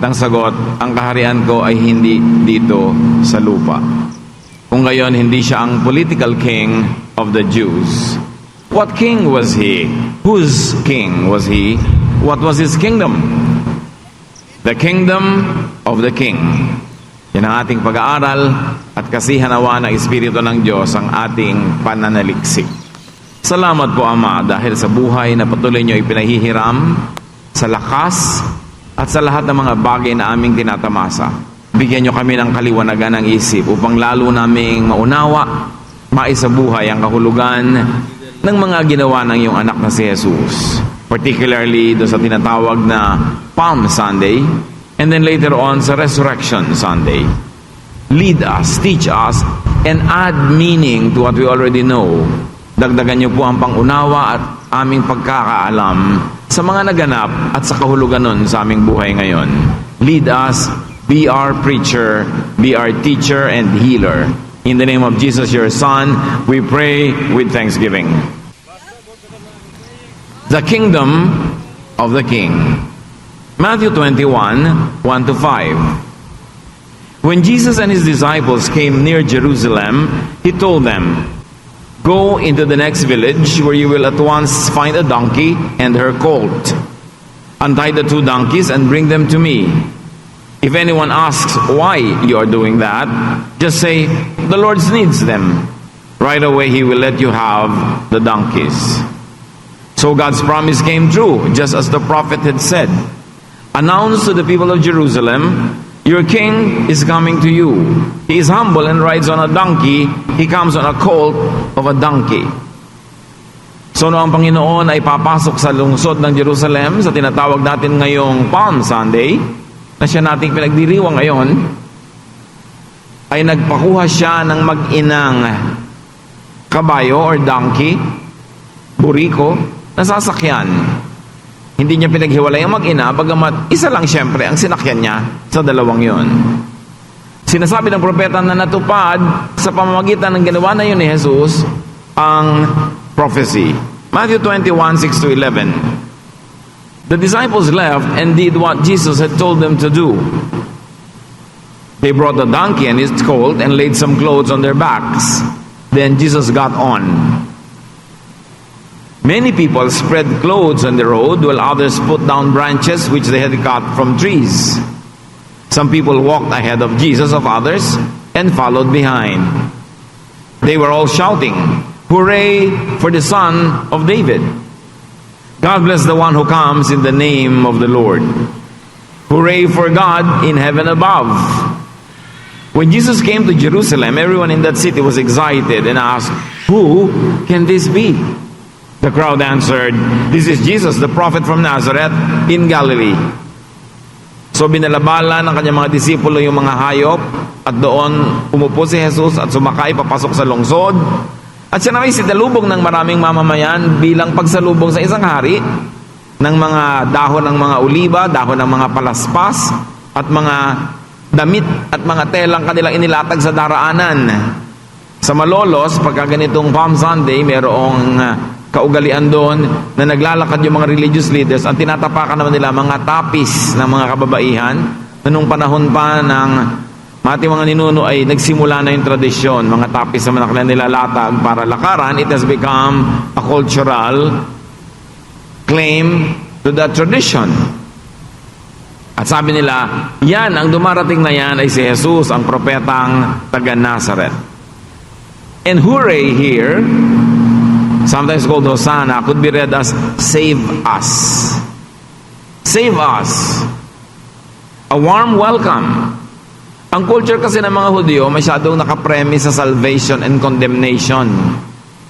Ang sagot, ang kaharian ko ay hindi dito sa lupa. Kung gayon, hindi siya ang political king of the Jews. What king was he? Whose king was he? What was his kingdom? The kingdom of the king. Yan ang ating pag-aaral at kasihanawa ng Espiritu ng Diyos ang ating pananaliksik. Salamat po, Ama, dahil sa buhay na patuloy niyo ipinahihiram, sa lakas at sa lahat ng mga bagay na aming tinatamasa. Bigyan niyo kami ng kaliwanagan ng isip upang lalo naming maunawa, maisabuhay ang kahulugan ng mga ginawa ng iyong anak na si Jesus. Particularly do sa tinatawag na Palm Sunday and then later on sa Resurrection Sunday. Lead us, teach us, and add meaning to what we already know. Dagdagan niyo po ang pangunawa at aming pagkakaalam sa mga naganap at sa kahulugan nun sa aming buhay ngayon. Lead us, be our preacher, be our teacher and healer. In the name of Jesus, your Son, we pray with thanksgiving. The kingdom of the King. Matthew 21, 1-5. When Jesus and his disciples came near Jerusalem, he told them, "Go into the next village where you will at once find a donkey and her colt. Untie the two donkeys and bring them to me. If anyone asks why you are doing that, just say, 'The Lord needs them.' Right away he will let you have the donkeys." So God's promise came true, just as the prophet had said. Announce to the people of Jerusalem, "Your king is coming to you. He is humble and rides on a donkey. He comes on a colt of a donkey." So noong ang Panginoon ay papasok sa lungsod ng Jerusalem, sa tinatawag natin ngayong Palm Sunday, na siya nating pinagdiriwang ngayon, ay nagpakuha siya ng mag-inang kabayo or donkey, buriko, na sasakyan. Hindi niya pinaghiwalay ang mag-ina, bagamat isa lang siyempre ang sinakyan niya sa dalawang yon. Sinasabi ng propeta na natupad sa pamamagitan ng ginawa na yun ni Jesus ang prophecy. Matthew 21, 6-11. The disciples left and did what Jesus had told them to do. They brought the donkey and its colt and laid some clothes on their backs. Then Jesus got on. Many people spread clothes on the road, while others put down branches which they had cut from trees. Some people walked ahead of Jesus of others and followed behind. They were all shouting, "Hooray for the Son of David! God bless the one who comes in the name of the Lord. Hooray for God in heaven above." When Jesus came to Jerusalem, everyone in that city was excited and asked, "Who can this be?" The crowd answered, "This is Jesus, the prophet from Nazareth in Galilee." So binalabala ng kanyang mga disipulo yung mga hayop at doon umupo si Jesus at sumakay papasok sa lungsod. At siya naman sinalubong ng maraming mamamayan bilang pagsalubong sa isang hari ng mga dahon ng mga oliba, dahon ng mga palaspas at mga damit at mga telang kanilang inilatag sa daraanan. Sa Malolos, pagka ganitong Palm Sunday, mayroong kaugalian doon na naglalakad yung mga religious leaders. Ang tinatapakan naman nila mga tapis ng mga kababaihan na nung panahon pa ng ating mga ninuno ay nagsimula na yung tradisyon. Mga tapis naman na kanilang nilalatag para lakaran. It has become a cultural claim to that tradition. At sabi nila, yan, ang dumarating na yan ay si Jesus, ang propetang taga Nazareth. And hooray here, sometimes called Hosanna, could be read as save us. Save us. A warm welcome. Ang culture kasi ng mga Hudyo masyadong nakapremise sa salvation and condemnation.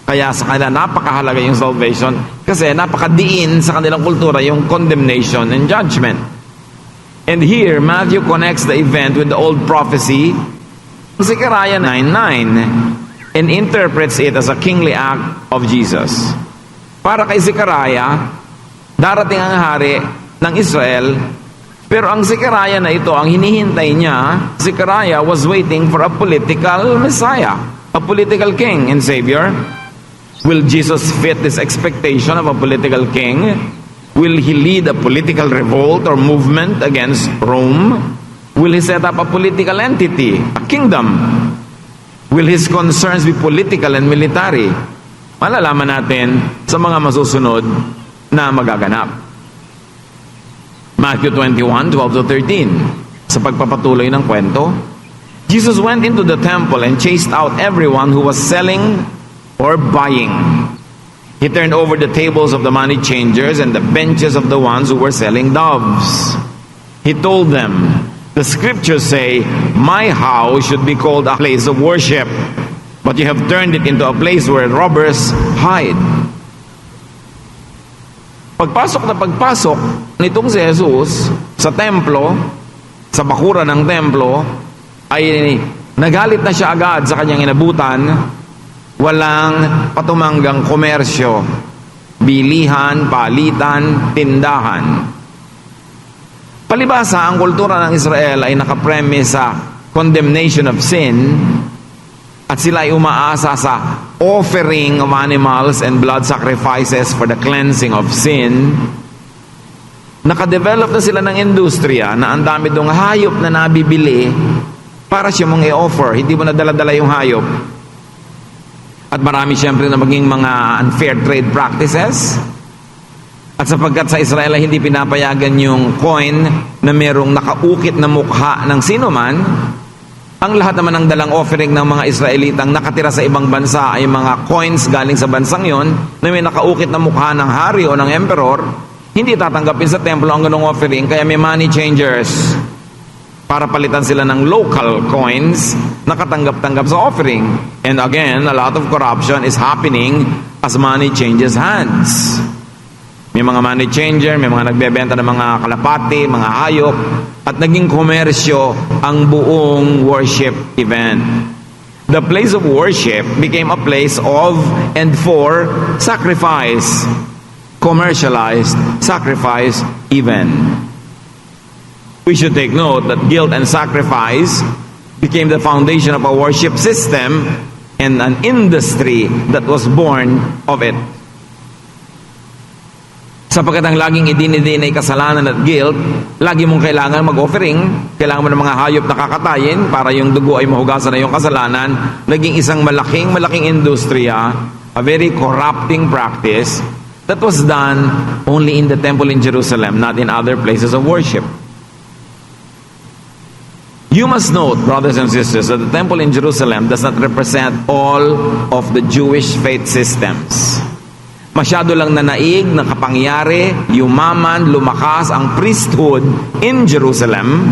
Kaya sa kanila napakahalaga yung salvation kasi napakadiin sa kanilang kultura yung condemnation and judgment. And here, Matthew connects the event with the old prophecy, Zechariah 9:9, and interprets it as a kingly act of Jesus. Para kay Zechariah, darating ang hari ng Israel, pero ang Zechariah na ito, ang hinihintay niya, Zechariah was waiting for a political Messiah, a political king and savior. Will Jesus fit this expectation of a political king? Will he lead a political revolt or movement against Rome? Will he set up a political entity, a kingdom? Will his concerns be political and military? Malalaman natin sa mga masusunod na magaganap. Matthew 21:12-13. Sa pagpapatuloy ng kwento, Jesus went into the temple and chased out everyone who was selling or buying. He turned over the tables of the money changers and the benches of the ones who were selling doves. He told them, "The scriptures say, 'My house should be called a place of worship,' but you have turned it into a place where robbers hide." Pagpasok nitong si Jesus sa templo, sa bakuran ng templo, ay nagalit na siya agad sa kanyang inabutan. Walang patumanggang komersyo, bilihan, palitan, tindahan. Palibasa, ang kultura ng Israel ay nakapremise sa condemnation of sin at sila ay umaasa sa offering of animals and blood sacrifices for the cleansing of sin. Nakadevelop na sila ng industriya na ang dami dong hayop na nabibili para siya mong i-offer. Hindi mo nadala-dala yung hayop. At marami siyempre na maging mga unfair trade practices. At sapagkat sa Israel ay hindi pinapayagan yung coin na merong nakaukit na mukha ng sino man, ang lahat naman ng dalang offering ng mga Israelitang nakatira sa ibang bansa ay mga coins galing sa bansang yon na may nakaukit na mukha ng hari o ng emperor. Hindi tatanggapin sa templo ang ganong offering, kaya may money changers para palitan sila ng local coins na katanggap-tanggap sa offering. And again, a lot of corruption is happening as money changes hands. May mga money changer, may mga nagbebenta ng mga kalapati, mga hayop, at naging komersyo ang buong worship event. The place of worship became a place of and for sacrifice. Commercialized sacrifice even. We should take note that guilt and sacrifice became the foundation of a worship system and an industry that was born of it. Sapagkat ang laging idinidin ay kasalanan at guilt, lagi mong kailangan mag-offering, kailangan mo ng mga hayop na kakatayin para yung dugo ay mahugasan na yung kasalanan, naging isang malaking industriya, a very corrupting practice that was done only in the temple in Jerusalem, not in other places of worship. You must note, brothers and sisters, that the temple in Jerusalem does not represent all of the Jewish faith systems. Masyado lang nanaig, nakapangyari, yumaman, lumakas ang priesthood in Jerusalem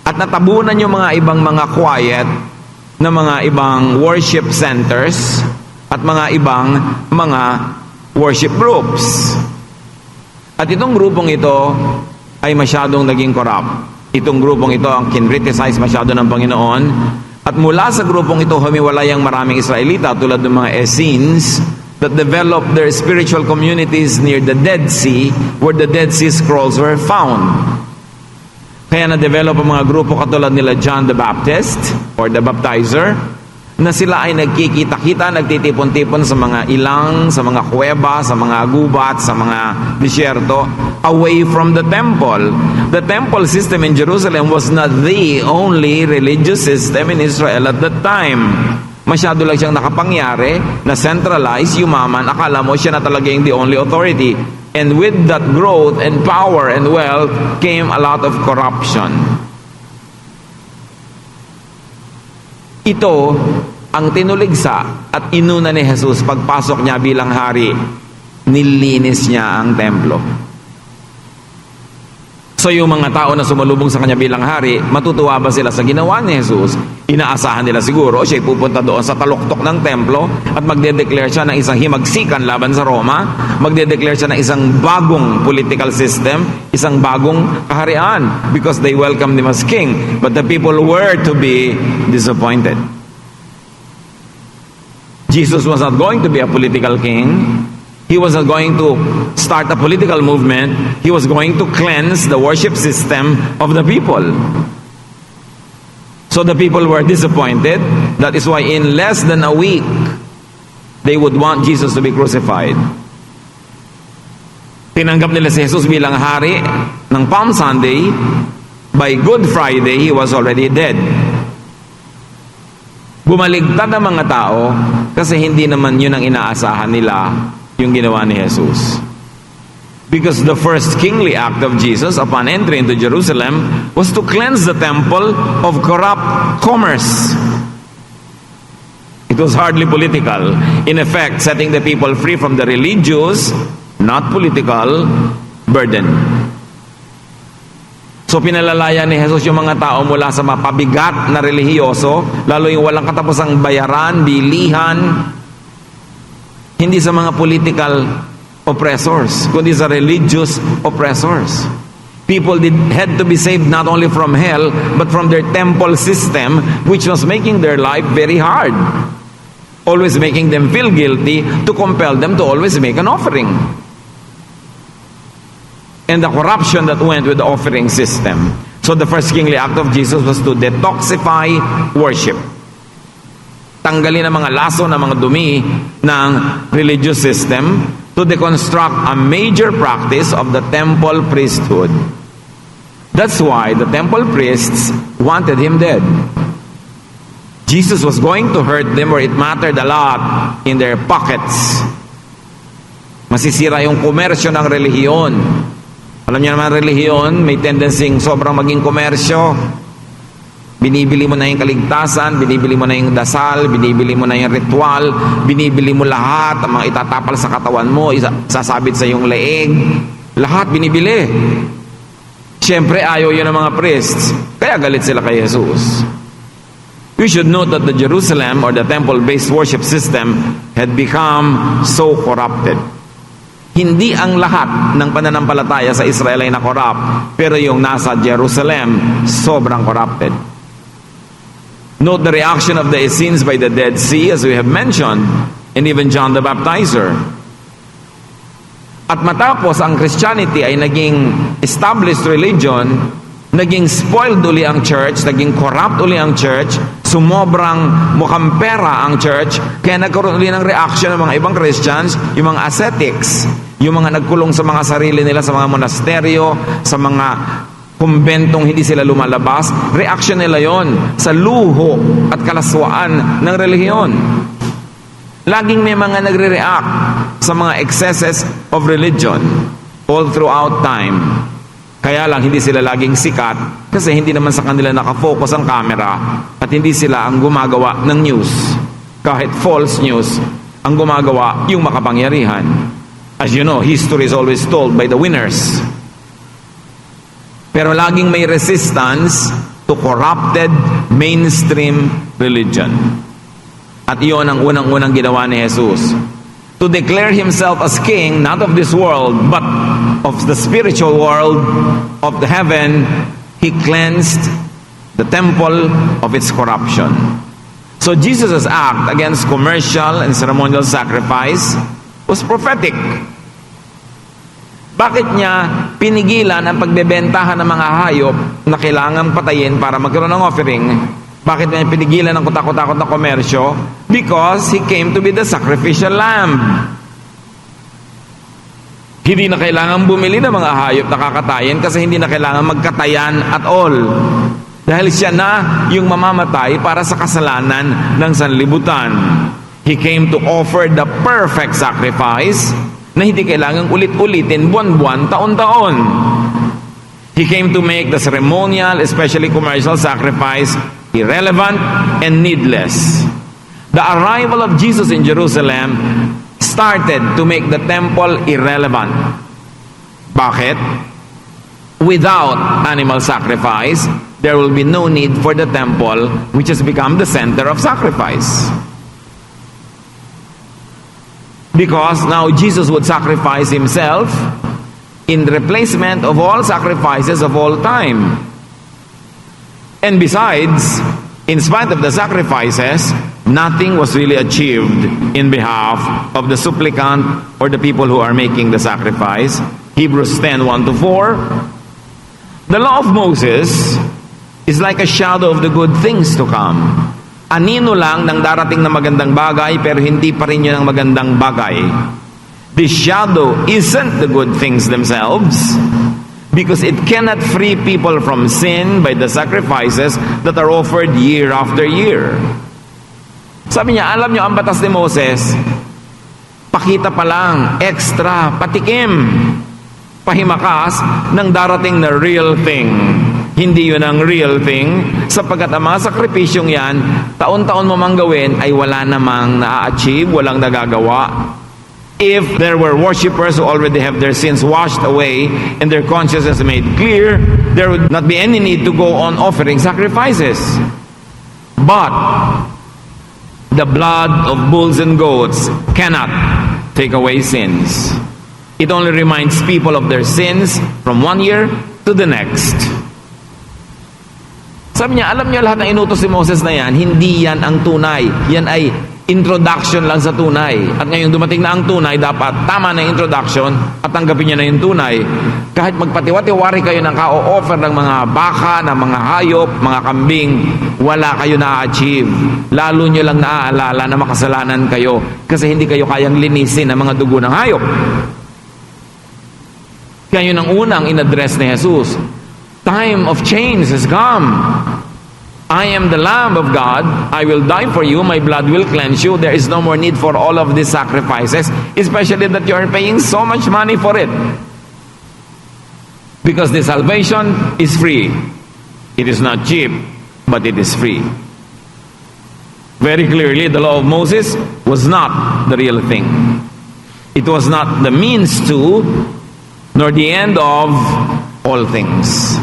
at natabunan yung mga ibang mga quiet na mga ibang worship centers at mga ibang mga worship groups. At itong grupong ito ay masyadong naging corrupt. Itong grupong ito ang kinriticize masyado ng Panginoon. At mula sa grupong ito, humiwalay ang maraming Israelita tulad ng mga Essenes that developed their spiritual communities near the Dead Sea, where the Dead Sea Scrolls were found. Kaya na-develop ang mga grupo katulad nila John the Baptist or the Baptizer, na sila ay nagkikita-kita, nagtitipon-tipon sa mga ilang, sa mga kuweba, sa mga gubat, sa mga disyerto, away from the temple. The temple system in Jerusalem was not the only religious system in Israel at that time. Masyado lang siyang nakapangyari, na centralized, yumaman, akala mo siya na talaga yung the only authority. And with that growth and power and wealth came a lot of corruption. Ito ang tinuligsa at inuna ni Jesus pagpasok niya bilang hari. Nilinis niya ang templo. So yung mga tao na sumalubong sa kanya bilang hari, matutuwa ba sila sa ginawa ni Jesus? Inaasahan nila siguro siya'y pupunta doon sa taluktok ng templo at magde-declare siya ng isang himagsikan laban sa Roma, magde-declare siya ng isang bagong political system, isang bagong kaharian, because they welcomed him as king. But the people were to be disappointed. Jesus was not going to be a political king. He was not going to start a political movement. He was going to cleanse the worship system of the people. So the people were disappointed. That is why in less than a week, they would want Jesus to be crucified. Tinanggap nila si Jesus bilang hari ng Palm Sunday. By Good Friday, he was already dead. Bumaligtad ang mga tao kasi hindi naman yun ang inaasahan nila yung ginawa ni Jesus. Because the first kingly act of Jesus upon entry into Jerusalem was to cleanse the temple of corrupt commerce. It was hardly political. In effect, setting the people free from the religious, not political, burden. So pinalalayan ni Jesus yung mga tao mula sa mapabigat na relihiyoso, lalo yung walang katapusang bayaran, bilihan, hindi sa mga political oppressors, kundi sa religious oppressors. People had to be saved not only from hell, but from their temple system, which was making their life very hard. Always making them feel guilty to compel them to always make an offering. And the corruption that went with the offering system. So the first kingly act of Jesus was to detoxify worship. Tanggalin ang mga laso ng mga dumi ng religious system to deconstruct a major practice of the temple priesthood. That's why the temple priests wanted him dead. Jesus was going to hurt them where it mattered a lot, in their pockets. Masisira yung komersyo ng relihiyon. Alam niyo naman, relihiyon may tendency sobrang maging komersyo. Binibili mo na yung kaligtasan, binibili mo na yung dasal, binibili mo na yung ritual, binibili mo lahat, ang mga itatapal sa katawan mo, sasabit sa iyong leeg, lahat binibili. Siyempre, ayaw yun ng mga priests, kaya galit sila kay Jesus. We should note that the Jerusalem or the temple-based worship system had become so corrupted. Hindi ang lahat ng pananampalataya sa Israel ay na-corrupt, pero yung nasa Jerusalem, sobrang corrupted. Note the reaction of the Essenes by the Dead Sea, as we have mentioned, and even John the Baptizer. At matapos ang Christianity ay naging established religion, naging spoiled uli ang church, naging corrupt uli ang church, sumobrang mukhang pera ang church, kaya nagkaroon uli ng reaction ng mga ibang Christians, yung mga ascetics, yung mga nagkulong sa mga sarili nila sa mga monasteryo, sa mga kumbentong hindi sila lumalabas, reaction nila yon sa luho at kalaswaan ng relihiyon. Laging may mga nagre-react sa mga excesses of religion all throughout time. Kaya lang hindi sila laging sikat kasi hindi naman sa kanila nakafocus ang camera at hindi sila ang gumagawa ng news. Kahit false news, ang gumagawa yung makapangyarihan. As you know, history is always told by the winners. Pero laging may resistance to corrupted mainstream religion. At iyon ang unang-unang ginawa ni Jesus. To declare himself as king, not of this world, but of the spiritual world, of the heaven, he cleansed the temple of its corruption. So Jesus' act against commercial and ceremonial sacrifice was prophetic. Bakit niya pinigilan ang pagbebentahan ng mga hayop na kailangang patayin para magkaroon ng offering? Bakit niya pinigilan ang kutakot-takot na komersyo? Because he came to be the sacrificial lamb. Hindi na kailangan bumili ng mga hayop na kakatayin kasi hindi na kailangan magkatayan at all. Dahil siya na yung mamamatay para sa kasalanan ng sanlibutan. He came to offer the perfect sacrifice na hindi kailangang ulit-ulitin buwan-buwan, taon-taon. He came to make the ceremonial, especially commercial sacrifice, irrelevant and needless. The arrival of Jesus in Jerusalem started to make the temple irrelevant. Bakit? Without animal sacrifice, there will be no need for the temple, which has become the center of sacrifice. Because now Jesus would sacrifice himself in replacement of all sacrifices of all time. And besides, in spite of the sacrifices, nothing was really achieved in behalf of the supplicant or the people who are making the sacrifice. Hebrews 10:1-4. The law of Moses is like a shadow of the good things to come. Anino lang ng darating na magandang bagay, pero hindi pa rin yun ang magandang bagay. This shadow isn't the good things themselves, because it cannot free people from sin by the sacrifices that are offered year after year. Sabi niya, alam niyo, ang batas ni Moses, pakita pa lang, extra, patikim, pahimakas ng darating na real thing. Hindi yun ang real thing, sapagkat ang mga sakripisyong yan, taon-taon mo mang gawin, ay wala namang na-achieve, walang nagagawa. If there were worshippers who already have their sins washed away and their consciences made clear, there would not be any need to go on offering sacrifices. But the blood of bulls and goats cannot take away sins. It only reminds people of their sins from one year to the next. Sabi niya, alam niyo lahat ng inutos si Moses na yan, hindi yan ang tunay. Yan ay introduction lang sa tunay. At ngayon dumating na ang tunay, dapat tama na yung introduction at tanggapin niya na yung tunay. Kahit magpatiwa-tiwari kayo ng ka-o-offer ng mga baka, ng mga hayop, mga kambing, wala kayo na-achieve. Lalo nyo lang naaalala na makasalanan kayo kasi hindi kayo kayang linisin ang mga dugo ng hayop. Kaya yun ang unang in-address ni Jesus. Time of change has come. I am the Lamb of God. I will die for you. My blood will cleanse you. There is no more need for all of these sacrifices, especially that you are paying so much money for it. Because the salvation is free. It is not cheap, but it is free. Very clearly, the law of Moses was not the real thing. It was not the means to, nor the end of all things.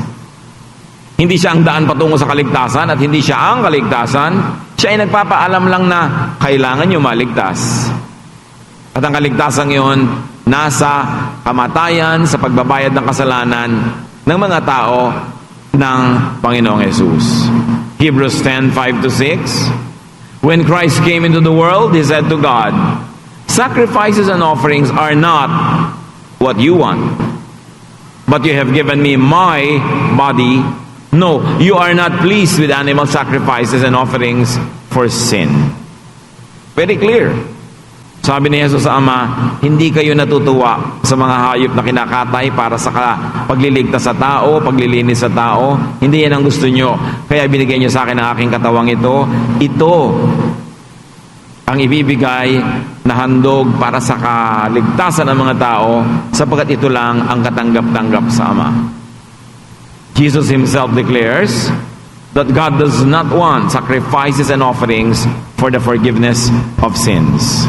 Hindi siya ang daan patungo sa kaligtasan at hindi siya ang kaligtasan. Siya ay nagpapaalam lang na kailangan nyo maligtas. At ang kaligtasan yun, nasa kamatayan sa pagbabayad ng kasalanan ng mga tao ng Panginoong Jesus. Hebrews 10:5-6. When Christ came into the world, He said to God, sacrifices and offerings are not what you want, but you have given me my body. No, you are not pleased with animal sacrifices and offerings for sin. Very clear. Sabi ni Jesus sa Ama, hindi kayo natutuwa sa mga hayop na kinakatay para sa pagliligtas sa tao, paglilinis sa tao. Hindi yan ang gusto nyo. Kaya binigay nyo sa akin ang aking katawang ito. Ito ang ibibigay na handog para sa kaligtasan ng mga tao, sapagkat ito lang ang katanggap-tanggap sa Ama. Jesus Himself declares that God does not want sacrifices and offerings for the forgiveness of sins.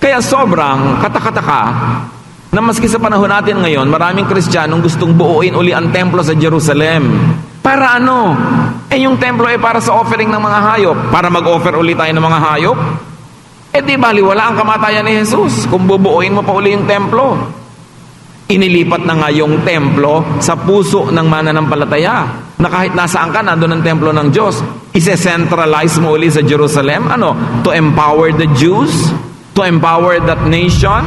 Kaya sobrang katakataka na maski sa panahon natin ngayon, maraming Kristiyanong gustong buuin uli ang templo sa Jerusalem. Para ano? Yung templo ay para sa offering ng mga hayop. Para mag-offer uli tayo ng mga hayop? Di baliwala ang kamatayan ni Jesus kung bubuuin mo pa uli yung templo. Inilipat na nga yung templo sa puso ng mananampalataya, na kahit nasaan ka, nandun ang templo ng Diyos. Ise-centralize mo uli sa Jerusalem. Ano? To empower the Jews? To empower that nation?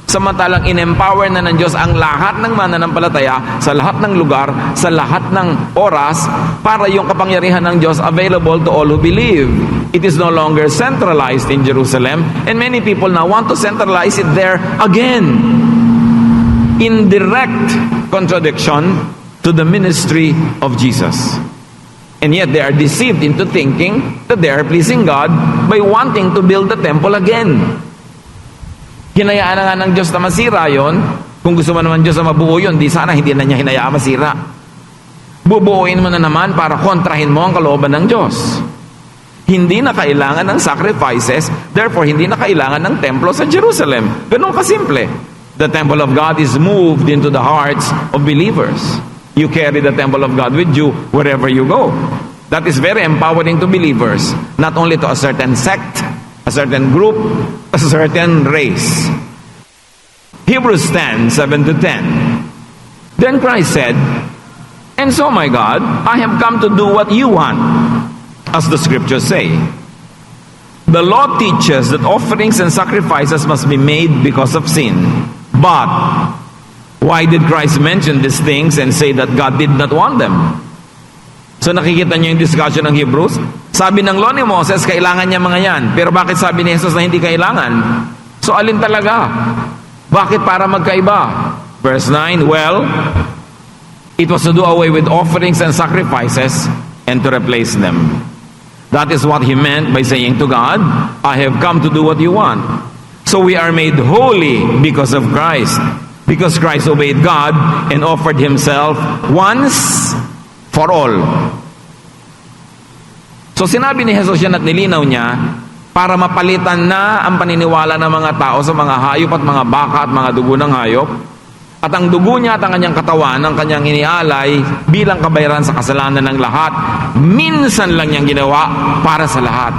Samantalang in-empower na ng Diyos ang lahat ng mananampalataya sa lahat ng lugar, sa lahat ng oras, para yung kapangyarihan ng Diyos available to all who believe. It is no longer centralized in Jerusalem, and many people now want to centralize it there again, in direct contradiction to the ministry of Jesus. And yet they are deceived into thinking that they are pleasing God by wanting to build the temple again. Hinayaan na nga ng Diyos na masira yon. Kung gusto mo naman Diyos na mabuo yun, di sana hindi na niya hinayaan masira. Bubuuin mo na naman para kontrahin mo ang kalooban ng Diyos. Hindi na kailangan ng sacrifices, therefore hindi na kailangan ng templo sa Jerusalem. Ganun kasimple. The temple of God is moved into the hearts of believers. You carry the temple of God with you wherever you go. That is very empowering to believers, not only to a certain sect, a certain group, a certain race. Hebrews 10:7-10. Then Christ said, and so, my God, I have come to do what you want, as the scriptures say. The law teaches that offerings and sacrifices must be made because of sin. But why did Christ mention these things and say that God did not want them? So nakikita niyo yung discussion ng Hebrews? Sabi ng law ni Moses, kailangan niya mga yan. Pero bakit sabi ni Jesus na hindi kailangan? So alin talaga? Bakit para magkaiba? Verse 9, well, it was to do away with offerings and sacrifices and to replace them. That is what he meant by saying to God, I have come to do what you want. So we are made holy because of Christ. Because Christ obeyed God and offered himself once for all. So sinabi ni Jesus yan at nilinaw niya, para mapalitan na ang paniniwala ng mga tao sa mga hayop at mga baka at mga dugo ng hayop, at ang dugo niya at ang kanyang katawan, ang kanyang inialay bilang kabayaran sa kasalanan ng lahat, minsan lang niyang ginawa para sa lahat.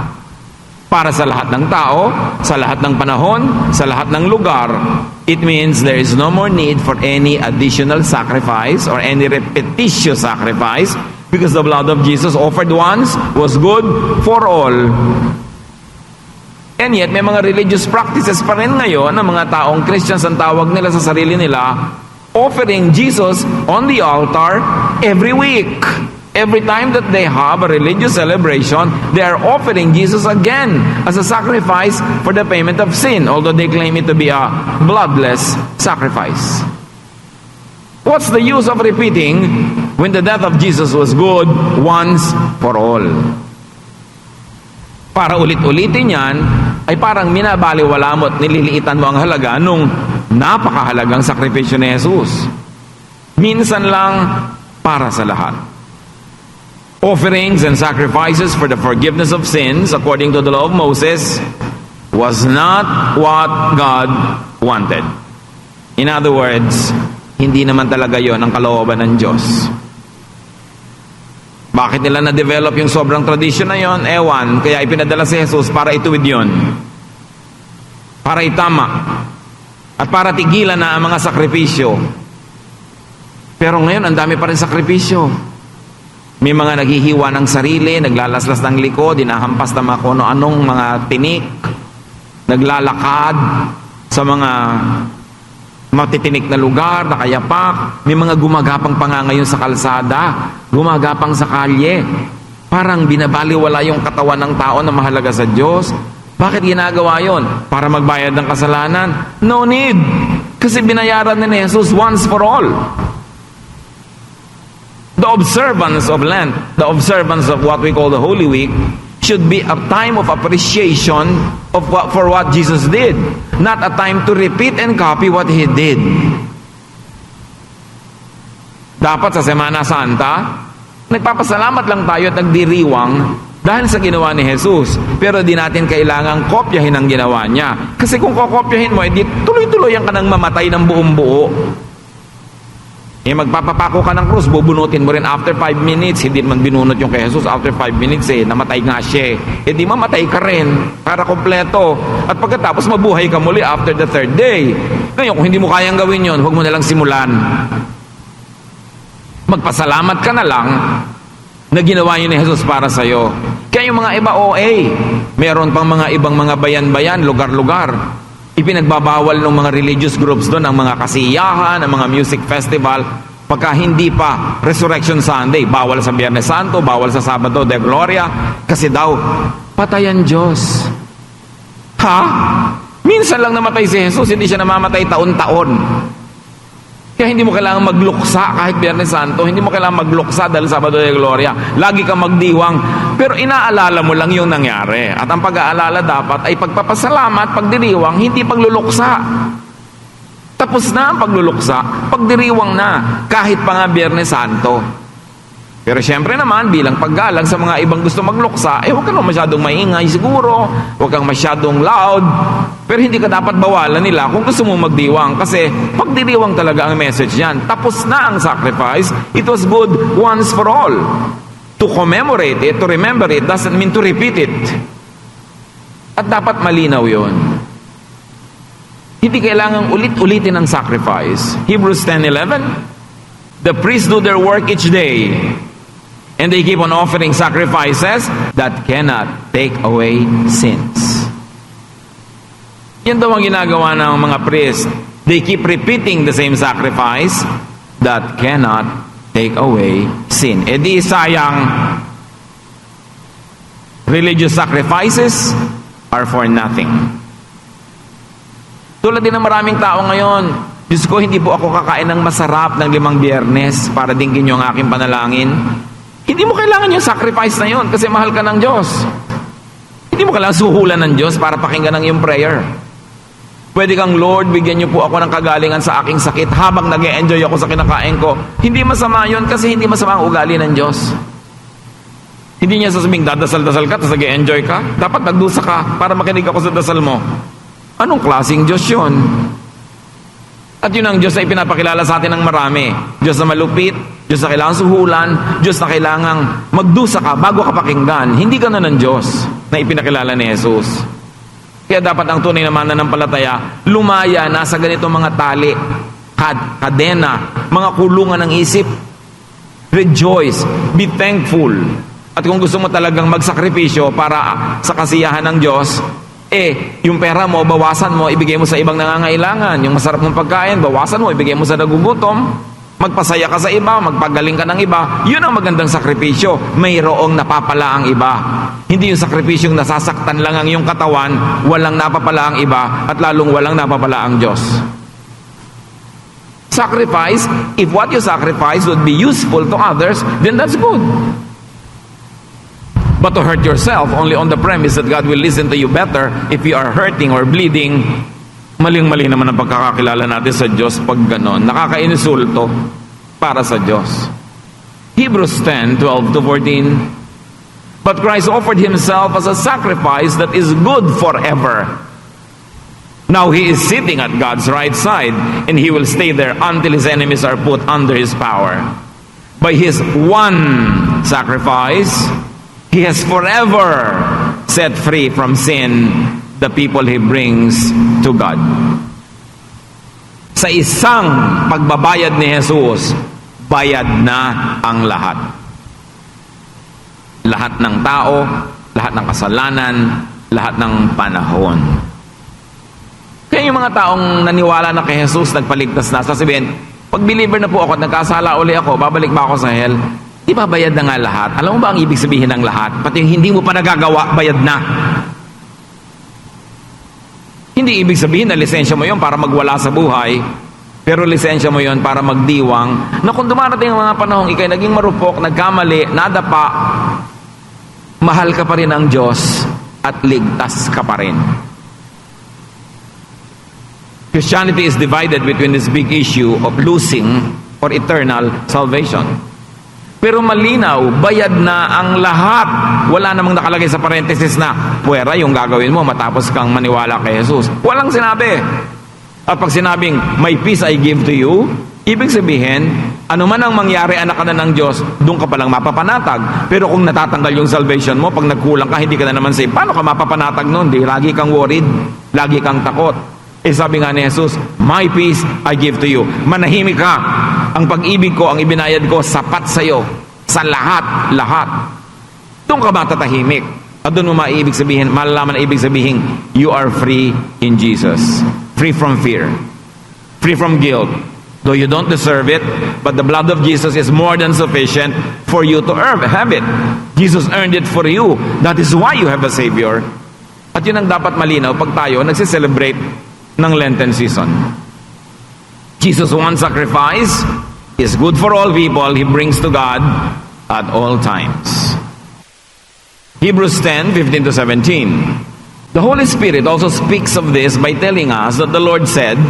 Para sa lahat ng tao, sa lahat ng panahon, sa lahat ng lugar. It means there is no more need for any additional sacrifice or any repetitious sacrifice because the blood of Jesus offered once was good for all. And yet, may mga religious practices pa rin ngayon ng mga taong Christians ang tawag nila sa sarili nila, offering Jesus on the altar every week. Every time that they have a religious celebration, they are offering Jesus again as a sacrifice for the payment of sin, although they claim it to be a bloodless sacrifice. What's the use of repeating when the death of Jesus was good once for all? Para ulit-ulitin yan, ay parang minabaliwala mo at nililiitan mo ang halaga nung napakahalagang sakripisyo ni Jesus. Minsan lang para sa lahat. Offerings and sacrifices for the forgiveness of sins, according to the law of Moses, was not what God wanted. In other words, hindi naman talaga yon ang kalooban ng Diyos. Bakit nila na-develop yung sobrang tradisyon na yon? Ewan, kaya ipinadala si Jesus para ituwid yon. Para itama. At para tigilan na ang mga sakripisyo. Pero ngayon, ang dami pa rin sakripisyo. May mga naghihiwa ng sarili, naglalaslas ng likod, dinahampas ng mga kung anong mga tinik, naglalakad sa mga matitinik na lugar, nakayapak. May mga gumagapang pa nga ngayon sa kalsada, gumagapang sa kalye. Parang binabaliwala yung katawan ng tao na mahalaga sa Diyos. Bakit ginagawa yon? Para magbayad ng kasalanan? No need! Kasi binayaran ni Jesus once for all. The observance of Lent, the observance of what we call the Holy Week, should be a time of appreciation for what Jesus did, not a time to repeat and copy what He did. Dapat sa Semana Santa, nagpapasalamat lang tayo at nagdiriwang dahil sa ginawa ni Jesus. Pero di natin kailangang kopyahin ang ginawa niya. Kasi kung kokopyahin mo, edi tuloy-tuloy ang kanang mamatay ng buong buo. Magpapapako ka ng krus, bubunutin mo rin after 5 minutes. Hindi man binunot yung kay Jesus after 5 minutes namatay nga siya. Di mamatay ka rin para kompleto. At pagkatapos mabuhay ka muli after the 3rd day. Ngayon, kung hindi mo kayang gawin yon, huwag mo nalang simulan. Magpasalamat ka na lang na ginawa yun ni Jesus para sa'yo. Kaya yung mga iba, OA. Meron pang mga ibang mga bayan-bayan, lugar-lugar. Ipinagbabawal ng mga religious groups doon, ang mga kasiyahan, ang mga music festival, pagka hindi pa Resurrection Sunday, bawal sa Biyernes Santo, bawal sa Sabado de Gloria, kasi daw, patayan Diyos. Ha? Minsan lang namatay si Jesus, hindi siya namamatay taon-taon. Kaya hindi mo kailangan magluksa kahit Biyernes Santo, hindi mo kailangan magluksa dahil Sabado de Gloria. Lagi kang magdiwang. Pero inaalala mo lang yung nangyari. At ang pag-aalala dapat ay pagpapasalamat, pagdiriwang, hindi pagluluksa. Tapos na ang pagluluksa, pagdiriwang na, kahit pa nga Biyernes Santo. Pero syempre naman, bilang paggalang sa mga ibang gusto magluksa, huwag kang masyadong maingay siguro, huwag kang masyadong loud, pero hindi ka dapat bawalan nila kung gusto mo magdiwang, kasi pagdiriwang talaga ang message yan. Tapos na ang sacrifice, it was good once for all. To commemorate it, to remember it, doesn't mean to repeat it. At dapat malinaw yon. Hindi kailangang ulit-ulitin ang sacrifice. Hebrews 10:11, the priests do their work each day, and they keep on offering sacrifices that cannot take away sins. Yan daw ang ginagawa ng mga priest. They keep repeating the same sacrifice that cannot take away sin. Di sayang, religious sacrifices are for nothing. Tulad din ng maraming tao ngayon, Diyos ko, hindi po ako kakain ng masarap ng 5 Biyernes para dinggin niyo ang aking panalangin. Hindi mo kailangan yung sacrifice na yun kasi mahal ka ng Diyos. Hindi mo kailangan suhulan ng Diyos para pakinggan ang iyong prayer. Pwede kang, Lord, bigyan niyo po ako ng kagalingan sa aking sakit habang nag-e-enjoy ako sa kinakain ko. Hindi masama yun kasi hindi masama ang ugali ng Diyos. Hindi niya sasabing dadasal-dasal ka tapos nag-e-enjoy ka. Dapat nagdusa ka para makinig ako sa dasal mo. Anong klaseng Diyos yun? At yun ang Diyos na ipinapakilala sa atin ng marami. Diyos na malupit, Diyos na kailangan suhulan, Diyos na kailangang magdusa ka bago ka pakinggan. Hindi ka na ng Diyos na ipinakilala ni Jesus. Kaya dapat ang tunay na mananampalataya, lumaya na sa ganitong mga tali, kadena, mga kulungan ng isip. Rejoice, be thankful. At kung gusto mo talagang magsakripisyo para sa kasiyahan ng Diyos, yung pera mo, bawasan mo, ibigay mo sa ibang nangangailangan. Yung masarap mong pagkain, bawasan mo, ibigay mo sa nagugutom. Magpasaya ka sa iba, magpagaling ka ng iba. Yun ang magandang sakripisyo. Mayroong napapala ang iba. Hindi yung sakripisyong nasasaktan lang ang iyong katawan, walang napapala ang iba, at lalong walang napapala ang Diyos. Sacrifice, if what you sacrifice would be useful to others, then that's good. But to hurt yourself only on the premise that God will listen to you better if you are hurting or bleeding, maling-mali naman ang pagkakakilala natin sa Diyos pag ganon. Nakakainsulto para sa Diyos. Hebrews 10:12-14. But Christ offered Himself as a sacrifice that is good forever. Now He is sitting at God's right side, and He will stay there until His enemies are put under His power. By His one sacrifice, He has forever set free from sin the people He brings to God. Sa isang pagbabayad ni Jesus, bayad na ang lahat. Lahat ng tao, lahat ng kasalanan, lahat ng panahon. Kaya yung mga taong naniwala na kay Jesus, nagpaligtas na, sasabihin, pag believer na po ako at nagkasala uli ako, babalik ba ako sa hell? Di ba bayad na nga lahat? Alam mo ba ang ibig sabihin ng lahat? Pati yung hindi mo pa nagagawa, bayad na. Hindi ibig sabihin na lisensya mo yon para magwala sa buhay, pero lisensya mo yon para magdiwang, na kung dumarating ang mga panahong ikay naging marupok, nagkamali, nadapa, mahal ka pa rin ang Diyos at ligtas ka pa rin. Christianity is divided between this big issue of losing or eternal salvation. Pero malinaw, bayad na ang lahat. Wala namang nakalagay sa parenthesis na puwera yung gagawin mo matapos kang maniwala kay Jesus. Walang sinabi. At pag sinabing, my peace I give to you, ibig sabihin, ano man ang mangyari, anak ka na ng Diyos, doon ka palang mapapanatag. Pero kung natatanggal yung salvation mo, pag nagkulang ka, hindi ka na naman saved. Paano ka mapapanatag noon? Di, lagi kang worried, lagi kang takot. Sabi nga ni Jesus, my peace I give to you. Manahimik ka. Ang pag-ibig ko, ang ibinayad ko, sapat sa'yo. Sa lahat, lahat. Doon ka matatahimik. At doon mo maibig sabihin, malalaman na ibig sabihin, you are free in Jesus. Free from fear. Free from guilt. Though you don't deserve it, but the blood of Jesus is more than sufficient for you to have it. Jesus earned it for you. That is why you have a Savior. At yun ang dapat malinaw pag tayo nagsiselebrate ng Lenten season. Jesus' one sacrifice is good for all people He brings to God at all times. Hebrews 10:15-17. The Holy Spirit also speaks of this by telling us that the Lord said,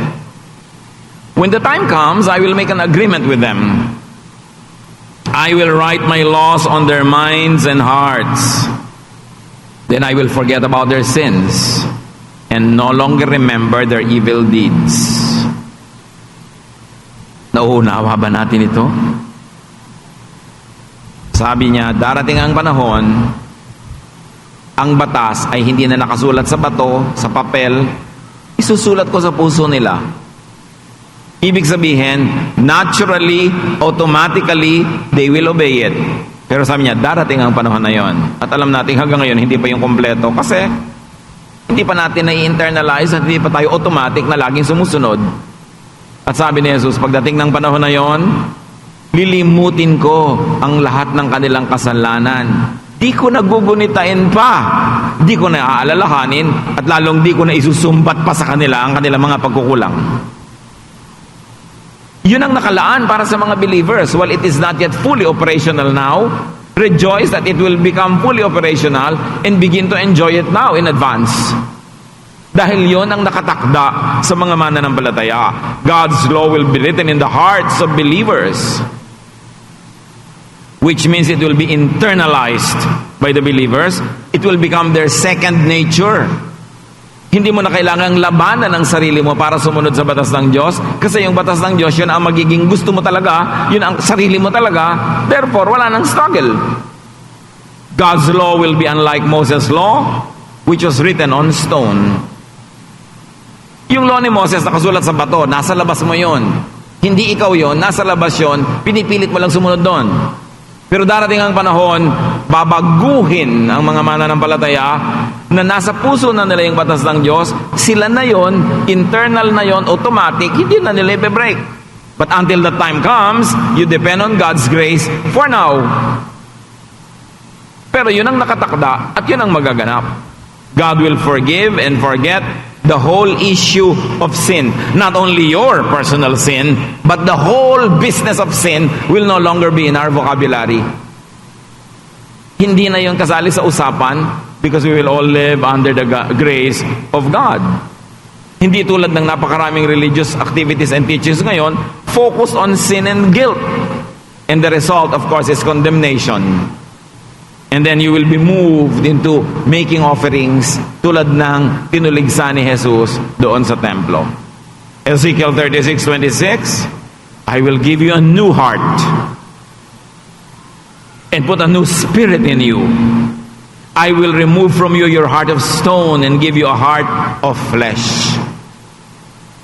when the time comes, I will make an agreement with them. I will write my laws on their minds and hearts. Then I will forget about their sins and no longer remember their evil deeds. Nauunawa ba natin ito? Sabi niya, darating ang panahon, ang batas ay hindi na nakasulat sa bato, sa papel, isusulat ko sa puso nila. Ibig sabihin, naturally, automatically, they will obey it. Pero sabi niya, darating ang panahon na yon. At alam natin hanggang ngayon, hindi pa yung kompleto. Kasi, hindi pa natin na-internalize at hindi pa tayo automatic na laging sumusunod. At sabi ni Jesus, pagdating ng panahon na yon, lilimutin ko ang lahat ng kanilang kasalanan. Di ko nagugunitain pa di ko na aalalahanin at lalong di ko na isusumbat pa sa kanila ang kanilang mga pagkukulang. Yun ang nakalaan para sa mga believers. While it is not yet fully operational now, rejoice that it will become fully operational and begin to enjoy it now in advance. Dahil yon ang nakatakda sa mga mananampalataya. God's law will be written in the hearts of believers, which means it will be internalized by the believers. It will become their second nature. Hindi mo na kailangang labanan ang sarili mo para sumunod sa batas ng Diyos, kasi yung batas ng Diyos, yun ang magiging gusto mo talaga, yun ang sarili mo talaga, therefore wala nang struggle. God's law will be unlike Moses' law, which was written on stone. Yung law ni Moses nakasulat sa bato, nasa labas mo yun. Hindi ikaw yon, nasa labas yon, pinipilit mo lang sumunod doon. Pero darating ang panahon, babaguhin ang mga mananampalataya na nasa puso na nila yung batas ng Diyos, sila na yon, internal na yon, automatic, hindi na nila i-break. But until the time comes, you depend on God's grace for now. Pero yun ang nakatakda at yun ang magaganap. God will forgive and forget the whole issue of sin. Not only your personal sin, but the whole business of sin will no longer be in our vocabulary. Hindi na yon kasali sa usapan because we will all live under the grace of God. Hindi tulad ng napakaraming religious activities and teachings ngayon, focus on sin and guilt. And the result, of course, is condemnation. And then you will be moved into making offerings tulad ng tinuligsa ni Jesus doon sa templo. Ezekiel 36:26, I will give you a new heart and put a new spirit in you. I will remove from you your heart of stone and give you a heart of flesh.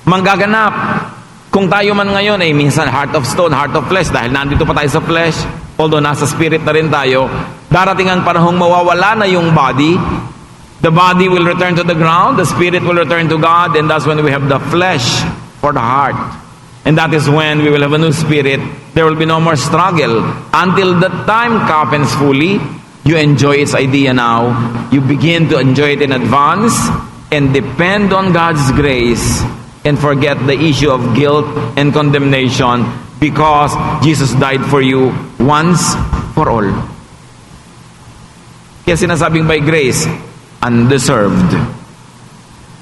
Manggaganap. Kung tayo man ngayon ay minsan heart of stone, heart of flesh, dahil nandito pa tayo sa flesh, although nasa spirit na rin tayo, darating ang panahong mawawala na yung body, the body will return to the ground, the spirit will return to God, and that's when we have the flesh for the heart. And that is when we will have a new spirit. There will be no more struggle. Until the time happens fully, you enjoy its idea now. You begin to enjoy it in advance and depend on God's grace and forget the issue of guilt and condemnation because Jesus died for you once for all. Kaya sinasabing by grace, undeserved.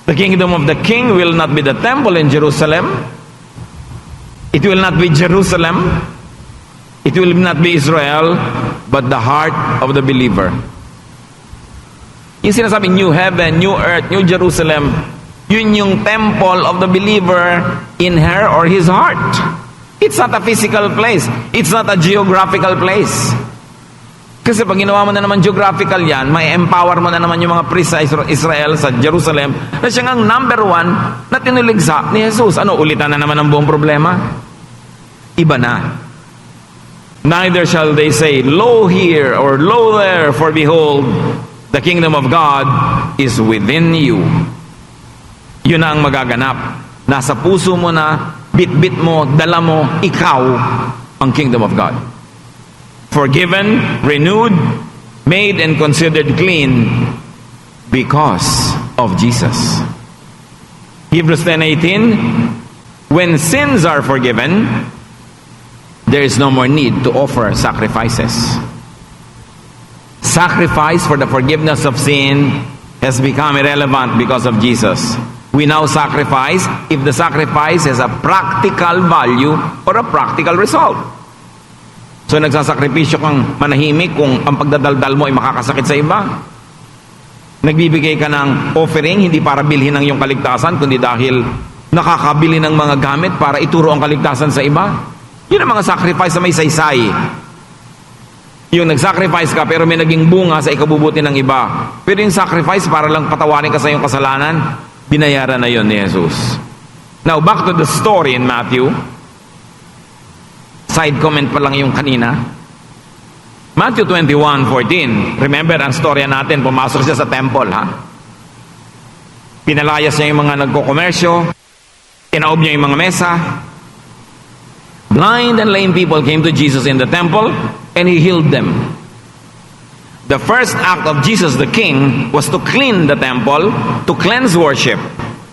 The kingdom of the King will not be the temple in Jerusalem. It will not be Jerusalem. It will not be Israel, but the heart of the believer. Yung sinasabing new heaven, new earth, new Jerusalem, yun yung temple of the believer in her or his heart. It's not a physical place. It's not a geographical place. Kasi pag ginawa mo na naman geographical yan, may empower mo na naman yung mga priests sa Israel, sa Jerusalem, na siyang ang number one na tinuligsa ni Jesus. Ano, ulitan na naman ang buong problema? Iba na. Neither shall they say, lo here or lo there, for behold, the kingdom of God is within you. Yun na ang magaganap. Nasa puso mo na, bit-bit mo, dala mo, ikaw ang kingdom of God. Forgiven, renewed, made and considered clean because of Jesus. Hebrews 10:18, when sins are forgiven, there is no more need to offer sacrifices. Sacrifice for the forgiveness of sin has become irrelevant because of Jesus. We now sacrifice if the sacrifice has a practical value or a practical result. So nagsasakripisyo kang manahimik kung ang pagdadaldal mo ay makakasakit sa iba. Nagbibigay ka ng offering hindi para bilhin ang iyong kaligtasan, kundi dahil nakakabili ng mga gamit para ituro ang kaligtasan sa iba. Yun ang mga sacrifice na may saysay. Yung nag-sacrifice ka pero may naging bunga sa ikabubuti ng iba. Pero yung sacrifice para lang patawarin ka sa iyong kasalanan, binayaran na yun ni Jesus. Now, back to the story in Matthew. Side comment pa lang yung kanina. Matthew 21:14. Remember, ang storya natin, pumasok siya sa temple, ha? Pinalayas niya yung mga nagko-komersyo, tinaob niya yung mga mesa. Blind and lame people came to Jesus in the temple, and He healed them. The first act of Jesus the King was to clean the temple, to cleanse worship.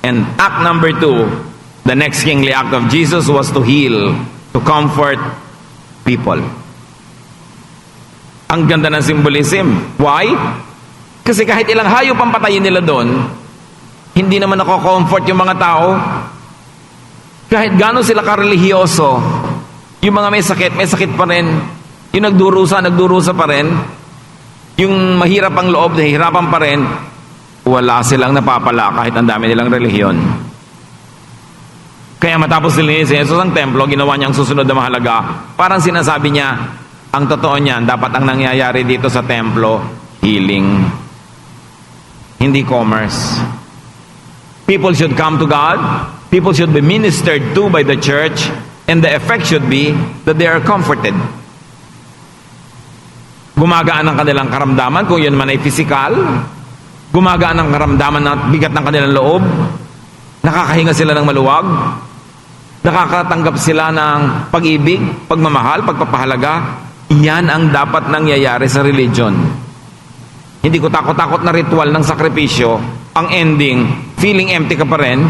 And act number 2, the next kingly act of Jesus was to heal, to comfort people. Ang ganda ng symbolism. Why? Kasi kahit ilang hayop ang patayin nila doon, hindi naman nako-comfort yung mga tao. Kahit gano'n sila karelihiyoso, yung mga may sakit pa rin. Yung nagdurusa pa rin. Yung mahirap ang loob, nahihirapan pa rin. Wala silang napapala kahit ang dami nilang relihiyon. Kaya matapos nilinis si Jesus ang templo, ginawa niya ang susunod na mahalaga. Parang sinasabi niya, ang totoo niyan, dapat ang nangyayari dito sa templo, healing. Hindi commerce. People should come to God. People should be ministered to by the church. And the effect should be that they are comforted. Gumagaan ang kanilang karamdaman, kung yun man ay physical. Gumagaan ang karamdaman na bigat ng kanilang loob. Nakakahinga sila ng maluwag. Nakakatanggap sila ng pag-ibig, pagmamahal, pagpapahalaga. Iyan ang dapat nangyayari sa religion. Hindi ko takot-takot na ritual ng sakripisyo. Ang ending, feeling empty ka pa rin,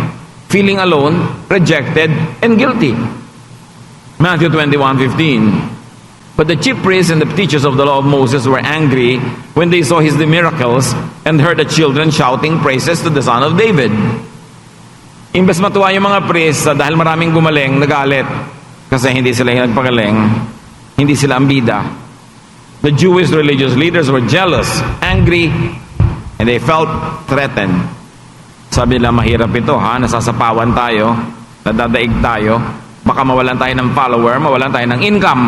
feeling alone, rejected, and guilty. Matthew 21:15. But the chief priests and the teachers of the law of Moses were angry when they saw his miracles and heard the children shouting praises to the Son of David. Imbes matuwa yung mga priests dahil maraming gumaling, nagalit. Kasi hindi sila yung nagpagaling. Hindi sila ang bida. The Jewish religious leaders were jealous, angry, and they felt threatened. Sabi nila, mahirap ito ha, nasasapawan tayo, nadadaig tayo, baka mawalan tayo ng follower, mawalan tayo ng income.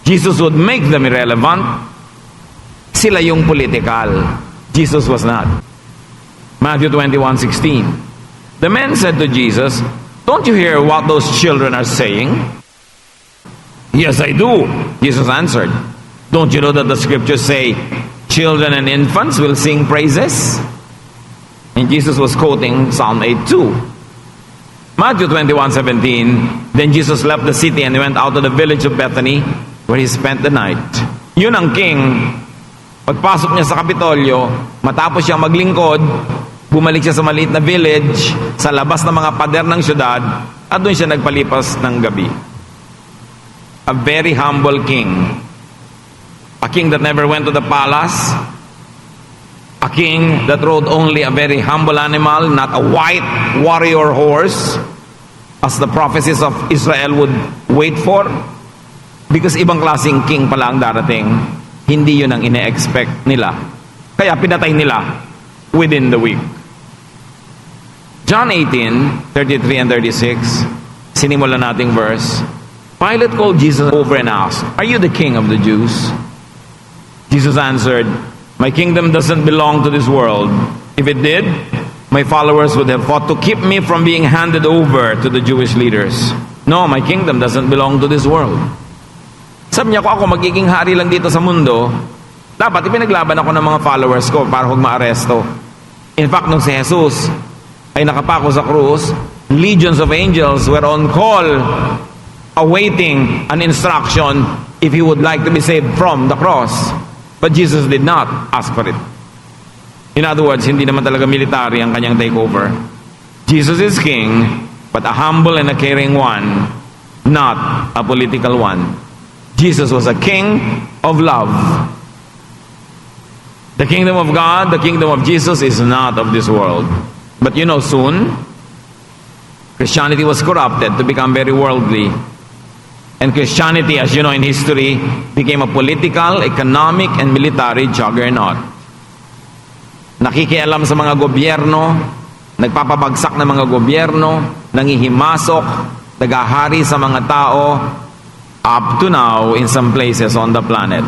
Jesus would make them irrelevant. Sila yung political. Jesus was not. Matthew 21:16. The men said to Jesus, "Don't you hear what those children are saying?" "Yes, I do," Jesus answered. "Don't you know that the scriptures say, children and infants will sing praises?" And Jesus was quoting Psalm 8:2. Matthew 21:17. Then Jesus left the city and went out to the village of Bethany, where he spent the night. Yun ang king. Pagpasok niya sa Kapitolyo, matapos siyang maglingkod, bumalik siya sa maliit na village, sa labas ng mga pader ng syudad, at doon siya nagpalipas ng gabi. A very humble king. A king that never went to the palace. A king that rode only a very humble animal, not a white warrior horse, as the prophecies of Israel would wait for. Because ibang klaseng king pala ang darating, hindi yun ang ine-expect nila. Kaya pinatay nila within the week. John 18:33 and 36, sinimulan nating verse. Pilate called Jesus over and asked, "Are you the king of the Jews?" Jesus answered, "My kingdom doesn't belong to this world. If it did, my followers would have fought to keep me from being handed over to the Jewish leaders. No, my kingdom doesn't belong to this world." Sabi niya, kung ako magiging hari lang dito sa mundo, dapat ipinaglaban ako ng mga followers ko para huwag maaresto. In fact, nung si Jesus ay nakapako sa krus, legions of angels were on call, awaiting an instruction if he would like to be saved from the cross. But Jesus did not ask for it. In other words, hindi naman talaga military ang kanyang takeover. Jesus is king, but a humble and a caring one, not a political one. Jesus was a king of love. The kingdom of God, the kingdom of Jesus is not of this world. But you know, soon, Christianity was corrupted to become very worldly. And Christianity, as you know in history, became a political, economic, and military juggernaut. Nakikialam sa mga gobyerno, nagpapabagsak ng mga gobyerno, nangihimasok, nagahari sa mga tao, up to now in some places on the planet.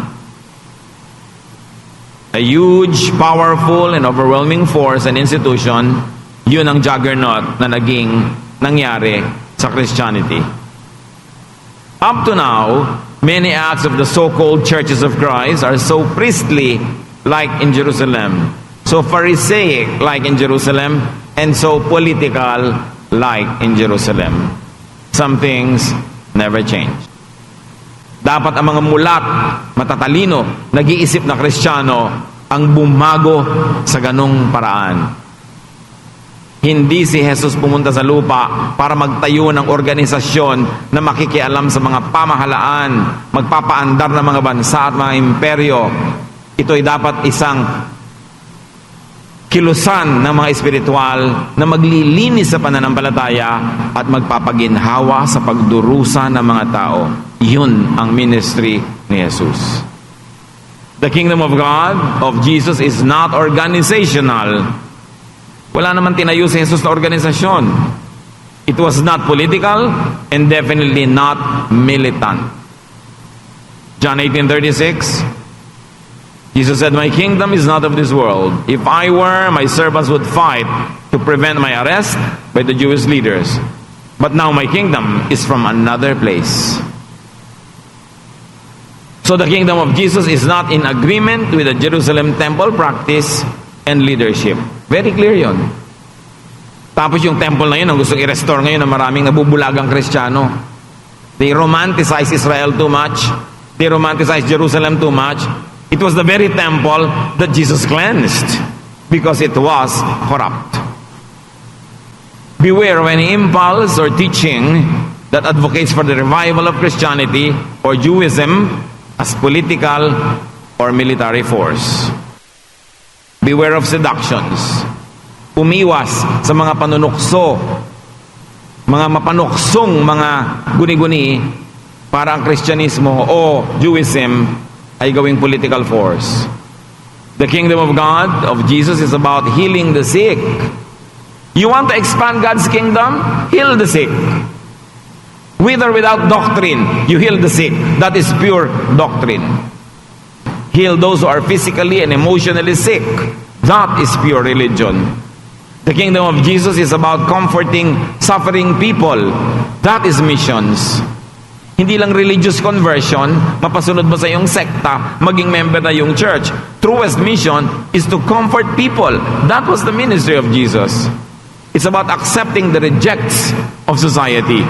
A huge, powerful, and overwhelming force and institution, yun ang juggernaut na nangyari sa Christianity. Up to now, many acts of the so-called churches of Christ are so priestly, like in Jerusalem, so Pharisaic, like in Jerusalem, and so political, like in Jerusalem. Some things never change. Dapat ang mga mulat, matatalino, nag-iisip na Kristiyano ang bumago sa ganong paraan. Hindi si Jesus pumunta sa lupa para magtayo ng organisasyon na makikialam sa mga pamahalaan, magpapaandar ng mga bansa at mga imperyo. Ito ay dapat isang kilusan ng mga espiritual na maglilinis sa pananampalataya at magpapaginhawa sa pagdurusa ng mga tao. Yun ang ministry ni Jesus. The kingdom of God, of Jesus, is not organizational. Wala naman tinayo si Jesus na organisasyon. It was not political and definitely not militant. John 18:36, Jesus said, "My kingdom is not of this world. If I were, my servants would fight to prevent my arrest by the Jewish leaders. But now my kingdom is from another place." So the kingdom of Jesus is not in agreement with the Jerusalem temple practice and leadership. Very clear yon. Tapos yung temple na yun, ang gustong i-restore ngayon ng maraming nabubulagang Kristiyano. They romanticize Israel too much. They romanticize Jerusalem too much. It was the very temple that Jesus cleansed because it was corrupt. Beware of any impulse or teaching that advocates for the revival of Christianity or Judaism as political or military force. Beware of seductions. Umiwas sa mga panunukso, mga mapanuksong mga guni-guni para ang Kristyanismo o Judaism ay gawing political force. The kingdom of God, of Jesus, is about healing the sick. You want to expand God's kingdom? Heal the sick. With or without doctrine, you heal the sick. That is pure doctrine. Heal those who are physically and emotionally sick. That is pure religion. The kingdom of Jesus is about comforting suffering people. That is missions. Hindi lang religious conversion, mapasunod mo sa iyong sekta, maging member na yung church. Truest mission is to comfort people. That was the ministry of Jesus. It's about accepting the rejects of society.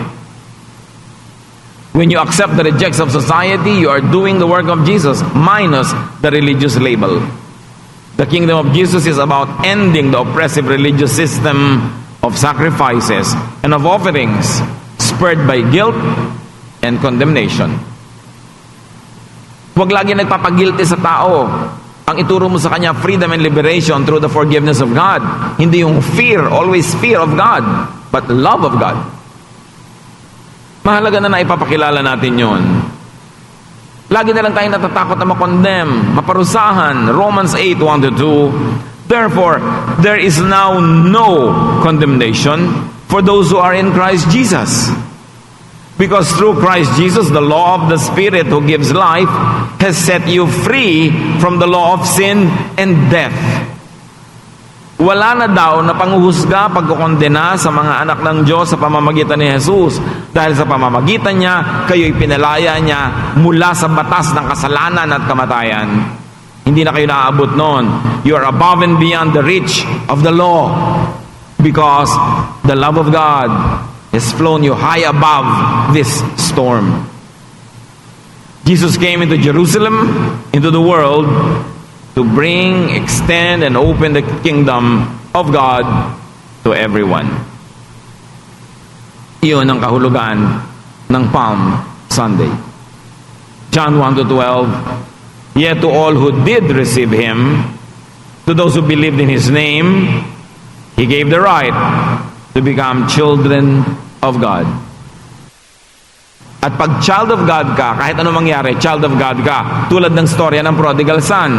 When you accept the rejects of society, you are doing the work of Jesus, minus the religious label. The kingdom of Jesus is about ending the oppressive religious system of sacrifices and of offerings spurred by guilt and condemnation. Huwag lagi nagpapagilty sa tao. Ang ituro mo sa kanya, freedom and liberation through the forgiveness of God. Hindi yung fear, always fear of God, but love of God. Mahalaga na ipapakilala natin yon. Lagi na lang tayo natatakot na makondemn, maparusahan. Romans 8:1-2. Therefore, there is now no condemnation for those who are in Christ Jesus. Because through Christ Jesus, the law of the Spirit who gives life has set you free from the law of sin and death. Wala na daw na panghuhusga, pagkukondena sa mga anak ng Diyos sa pamamagitan ni Jesus. Dahil sa pamamagitan niya, kayo'y pinalaya niya mula sa batas ng kasalanan at kamatayan. Hindi na kayo naaabot noon. You are above and beyond the reach of the law because the love of God has flown you high above this storm. Jesus came into Jerusalem, into the world, to bring, extend, and open the kingdom of God to everyone. Iyon ang kahulugan ng Palm Sunday. John 1-12, yet to all who did receive Him, to those who believed in His name, He gave the right to become children of God. At pag child of God ka, kahit anong mangyari, child of God ka. Tulad ng storya ng prodigal son.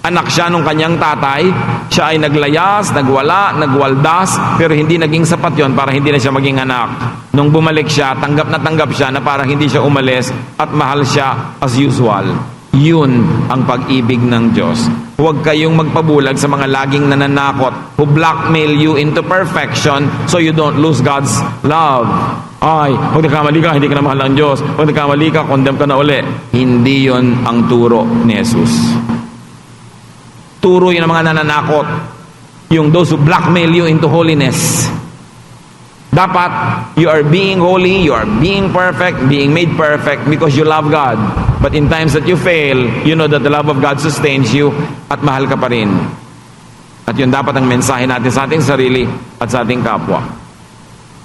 Anak siya nung kanyang tatay, siya ay naglayas, nagwala, nagwaldas, pero hindi naging sapat yon para hindi na siya maging anak. Nung bumalik siya, tanggap siya na parang hindi siya umalis at mahal siya as usual. Yun ang pag-ibig ng Diyos. Huwag kayong magpabulag sa mga laging nananakot who blackmail you into perfection so you don't lose God's love. Ay, pag nagkamali ka, hindi ka na mahal ng Diyos. Pag nagkamali ka, condemn ka na uli. Hindi yon ang turo ni Jesus. Turo yun ng mga nananakot. Yung those who blackmail you into holiness. Dapat, you are being holy, you are being perfect, being made perfect because you love God. But in times that you fail, you know that the love of God sustains you at mahal ka pa rin. At yun dapat ang mensahe natin sa ating sarili at sa ating kapwa.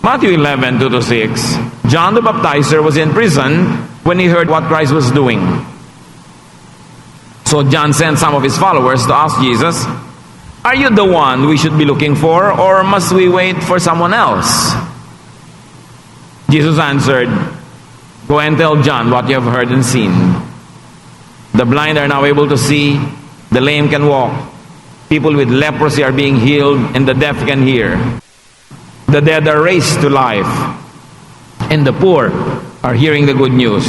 Matthew 11, 2-6. John the Baptizer was in prison when he heard what Christ was doing. So John sent some of his followers to ask Jesus, "Are you the one we should be looking for, or must we wait for someone else?" Jesus answered, "Go and tell John what you have heard and seen. The blind are now able to see, the lame can walk, people with leprosy are being healed, and the deaf can hear. The dead are raised to life, and the poor are hearing the good news.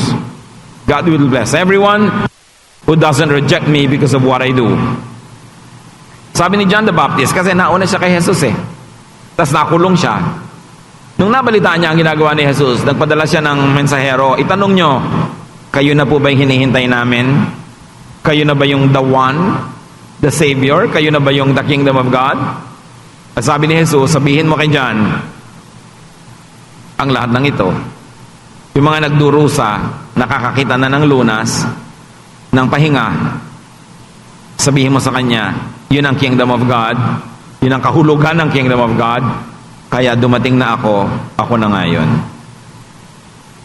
God will bless everyone who doesn't reject me because of what I do." Sabi ni John the Baptist, kasi nauna siya kay Jesus tapos nakulong siya. Nung nabalitaan niya ang ginagawa ni Jesus, nagpadala siya ng mensahero, itanong nyo, kayo na po ba yung hinihintay namin? Kayo na ba yung the one, the Savior? Kayo na ba yung the kingdom of God? At sabi ni Jesus, sabihin mo kay John, ang lahat ng ito, yung mga nagdurusa, nakakakita na ng lunas, ng pahinga, sabihin mo sa kanya, yun ang kingdom of God, yun ang kahulugan ng kingdom of God, kaya dumating na ako na ngayon.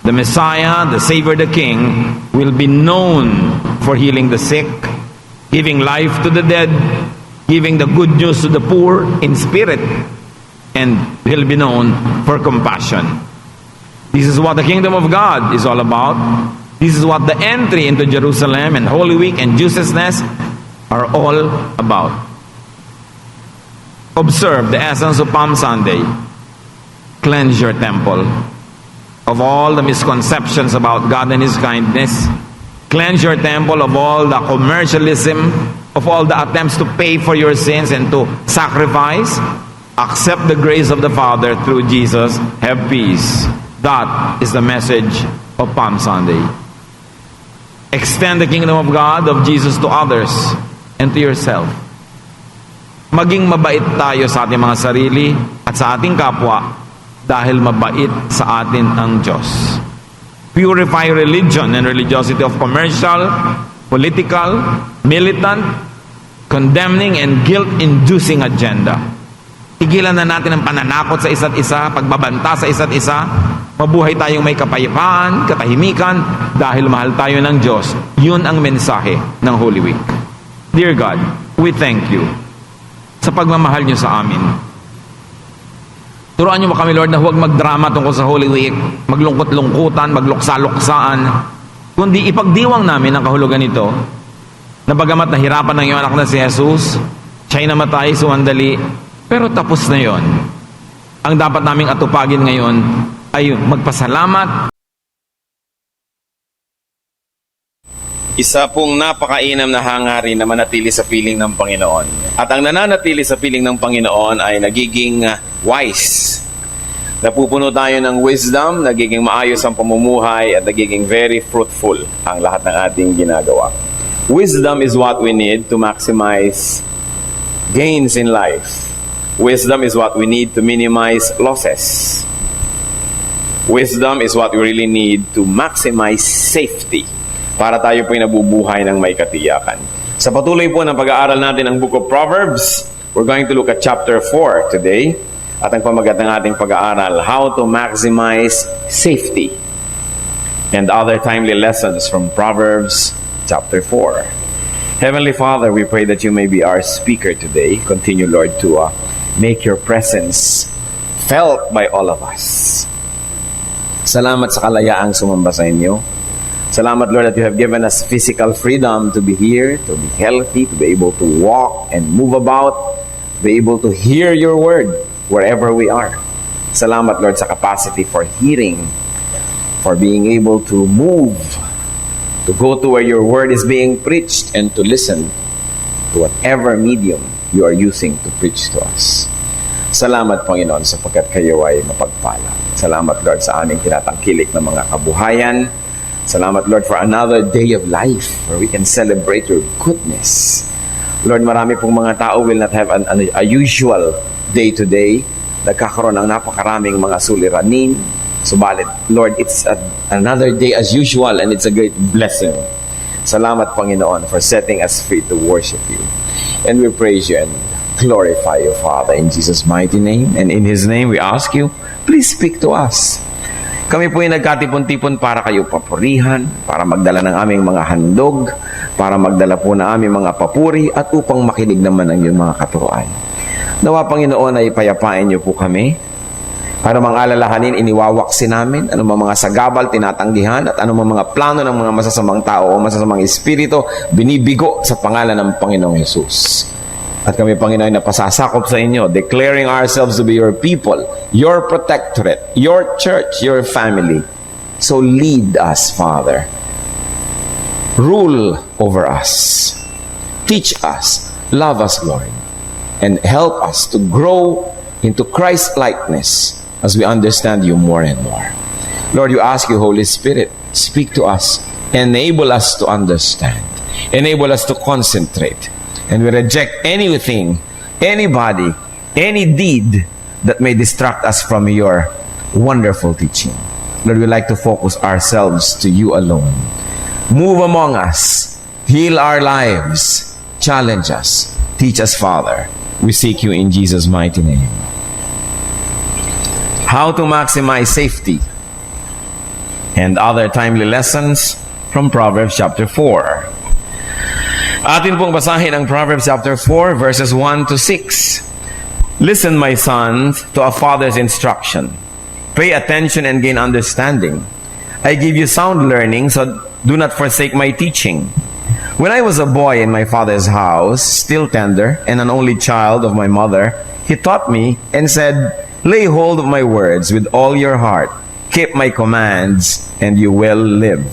The Messiah, the Savior, the King, will be known for healing the sick, giving life to the dead, giving the good news to the poor in spirit, and he'll be known for compassion. This is what the kingdom of God is all about. This is what the entry into Jerusalem and Holy Week and Jesusness are all about. Observe the essence of Palm Sunday. Cleanse your temple of all the misconceptions about God and His kindness. Cleanse your temple of all the commercialism, of all the attempts to pay for your sins and to sacrifice. Accept the grace of the Father through Jesus. Have peace. That is the message of Palm Sunday. Extend the kingdom of God, of Jesus, to others and to yourself. Maging mabait tayo sa ating mga sarili at sa ating kapwa dahil mabait sa atin ang Diyos. Purify religion and religiosity of commercial, political, militant, condemning, and guilt-inducing agenda. Tigilan na natin ang pananakot sa isa't isa, pagbabanta sa isa't isa. Mabuhay tayong may kapayapaan, katahimikan, dahil mahal tayo ng Diyos. Yun ang mensahe ng Holy Week. Dear God, we thank you sa pagmamahal niyo sa amin. Turuan niyo mo kami, Lord, na huwag magdrama tungkol sa Holy Week, maglungkot-lungkutan, magluksa-luksaan, kundi ipagdiwang namin ang kahulugan nito, na bagamat nahirapan ng iyong anak na si Jesus, siya'y namatay, suwandali, pero tapos na yon. Ang dapat naming atupagin ngayon ay magpasalamat. Isa pong napakainam na hangarin na manatili sa piling ng Panginoon. At ang nananatili sa piling ng Panginoon ay nagiging wise. Napupuno tayo ng wisdom, nagiging maayos ang pamumuhay, at nagiging very fruitful ang lahat ng ating ginagawa. Wisdom is what we need to maximize gains in life. Wisdom is what we need to minimize losses. Wisdom is what we really need to maximize safety para tayo po'y nabubuhay ng may katiyakan. Sa patuloy po ng pag-aaral natin ng Book of Proverbs, we're going to look at chapter 4 today. At ang pamagat ng ating pag-aaral, how to maximize safety. And other timely lessons from Proverbs chapter 4. Heavenly Father, we pray that you may be our speaker today. Continue, Lord, to make your presence felt by all of us. Salamat sa kalayaang sumamba sa inyo. Salamat, Lord, that you have given us physical freedom to be here, to be healthy, to be able to walk and move about, to be able to hear your word wherever we are. Salamat, Lord, sa capacity for hearing, for being able to move, to go to where your word is being preached, and to listen to whatever medium you are using to preach to us. Salamat, Panginoon, sapagkat kayo ay mapagpala. Salamat, Lord, sa aming tinatangkilik ng mga kabuhayan. Salamat, Lord, for another day of life where we can celebrate your goodness. Lord, marami pong mga tao will not have a usual day-to-day, nagkakaroon ng napakaraming mga suliranin. Subalit, Lord, it's another day as usual and it's a great blessing. Salamat, Panginoon, for setting us free to worship you. And we praise you and glorify you, Father, in Jesus' mighty name. And in His name, we ask you, please speak to us. Kami po ay nagkatipon-tipon para kayo papurihan, para magdala ng aming mga handog, para magdala po ng aming mga papuri, at upang makinig naman ang iyong mga katuroan. Nawa, Panginoon, ay payapain niyo po kami. Para mga alalahanin, iniwawaksi namin, anumang mga sagabal, tinatanggihan, at anumang mga plano ng mga masasamang tao o masasamang espiritu, binibigo sa pangalan ng Panginoong Hesus. At kami, Panginoon, napasasakop sa inyo, declaring ourselves to be your people, your protectorate, your church, your family. So lead us, Father. Rule over us. Teach us. Love us, Lord. And help us to grow into Christ-likeness as we understand you more and more. Lord, you ask you, Holy Spirit, speak to us. Enable us to understand. Enable us to concentrate. And we reject anything, anybody, any deed that may distract us from your wonderful teaching. Lord, we like to focus ourselves to you alone. Move among us. Heal our lives. Challenge us. Teach us, Father. We seek you in Jesus' mighty name. How to maximize safety and other timely lessons from Proverbs chapter 4. Atin pong basahin ang Proverbs chapter 4 verses 1 to 6. Listen, my sons, to a father's instruction. Pay attention and gain understanding. I give you sound learning, so do not forsake my teaching. When I was a boy in my father's house, still tender, and an only child of my mother, he taught me and said, lay hold of my words with all your heart. Keep my commands, and you will live.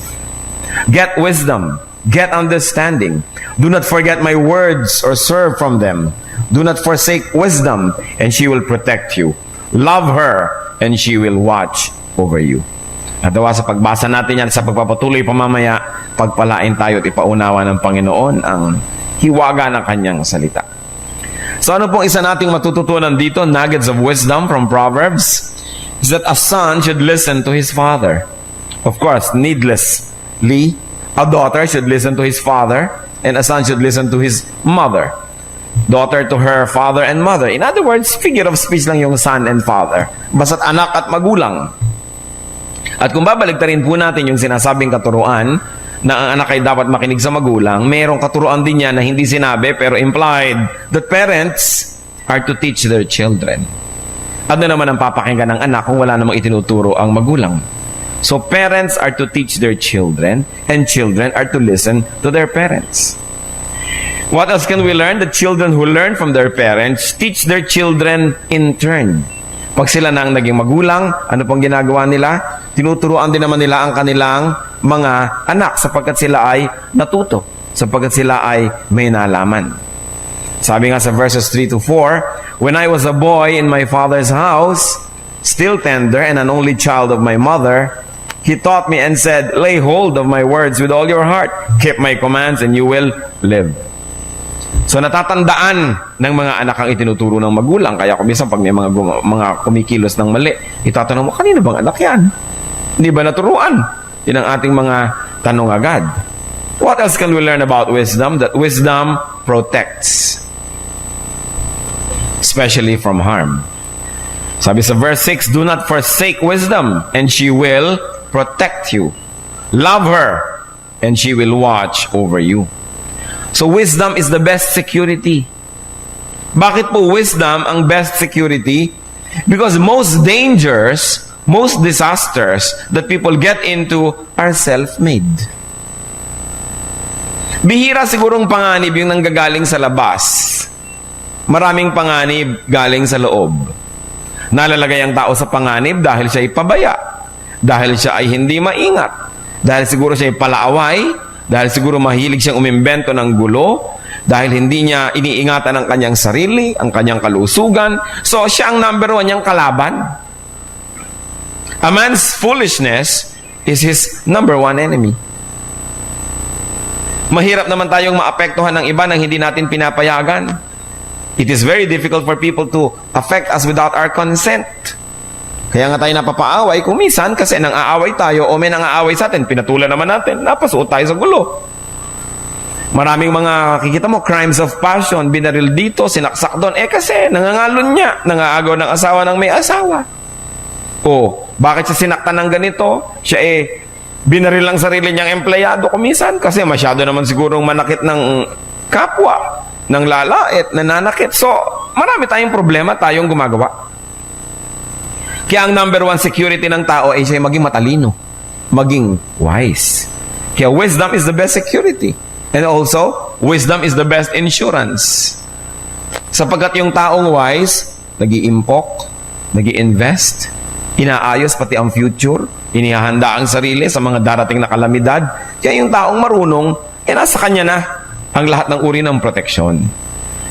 Get wisdom. Get understanding. Do not forget my words or swerve from them. Do not forsake wisdom, and she will protect you. Love her, and she will watch over you. At dawa sa pagbasa natin yan, sa pagpapatuloy pamamaya, pagpalain tayo at ipaunawa ng Panginoon ang hiwaga ng kanyang salita. So ano pong isa nating matututunan dito, nuggets of wisdom from Proverbs, is that a son should listen to his father. Of course, needlessly, a daughter should listen to his father, and a son should listen to his mother. Daughter to her father and mother. In other words, figure of speech lang yung son and father. Basta't anak at magulang. At kung babaligtarin po natin yung sinasabing katuruan, na ang anak ay dapat makinig sa magulang, mayroong katuruan din yan na hindi sinabi pero implied that parents are to teach their children. Ano naman ang papakinggan ng anak kung wala namang itinuturo ang magulang? So parents are to teach their children and children are to listen to their parents. What else can we learn? The children who learn from their parents teach their children in turn. Pag sila na ang naging magulang, ano pong ginagawa nila? Tinuturuan din naman nila ang kanilang mga anak sapagkat sila ay natuto, sapagkat sila ay may nalaman. Sabi nga sa verses 3 to 4, when I was a boy in my father's house, still tender and an only child of my mother, he taught me and said, lay hold of my words with all your heart, keep my commands and you will live. So natatandaan ng mga anak ang itinuturo ng magulang. Kaya kung minsan pag may mga kumikilos ng mali, itatanong mo, kanino bang anak yan? Hindi ba naturuan? Yan ang ating mga tanong agad. What else can we learn about wisdom? That wisdom protects, especially from harm. Sabi sa verse 6, do not forsake wisdom, and she will protect you. Love her, and she will watch over you. So wisdom is the best security. Bakit po wisdom ang best security? Because most dangers, most disasters that people get into are self-made. Bihira sigurong panganib yung nanggagaling sa labas. Maraming panganib galing sa loob. Nalalagay ang tao sa panganib dahil siya ay pabaya, dahil siya ay hindi maingat, dahil siguro siya ay palaaway, dahil siguro mahilig siyang umimbento ng gulo, dahil hindi niya iniingatan ang kanyang sarili, ang kanyang kalusugan. So siya ang number one niyang kalaban. A man's foolishness is his number one enemy. Mahirap naman tayong maapektuhan ng iba nang hindi natin pinapayagan. It is very difficult for people to affect us without our consent. Kaya nga tayo napapaaway kung minsan kasi nang aaway tayo o may nang aaway sa atin, pinatulan naman natin, napasuot tayo sa gulo. Maraming mga kikita mo, crimes of passion, binaril dito, sinaksak doon. Kasi nangangalon niya, nangaagaw ng asawa ng may asawa. Bakit siya sinaktan ng ganito? Siya binaril lang sarili niyang empleyado kumisan kasi masyado naman sigurong manakit ng kapwa, ng lalait, nananakit. So, marami tayong problema tayong gumagawa. Kaya ang number one security ng tao ay siya maging matalino, maging wise. Kaya wisdom is the best security. And also, wisdom is the best insurance. Sapagkat yung taong wise, nag-iimpok, nag-i-invest, inaayos pati ang future, inihahanda ang sarili sa mga darating na kalamidad. Kaya yung taong marunong, nasa kanya na ang lahat ng uri ng proteksyon.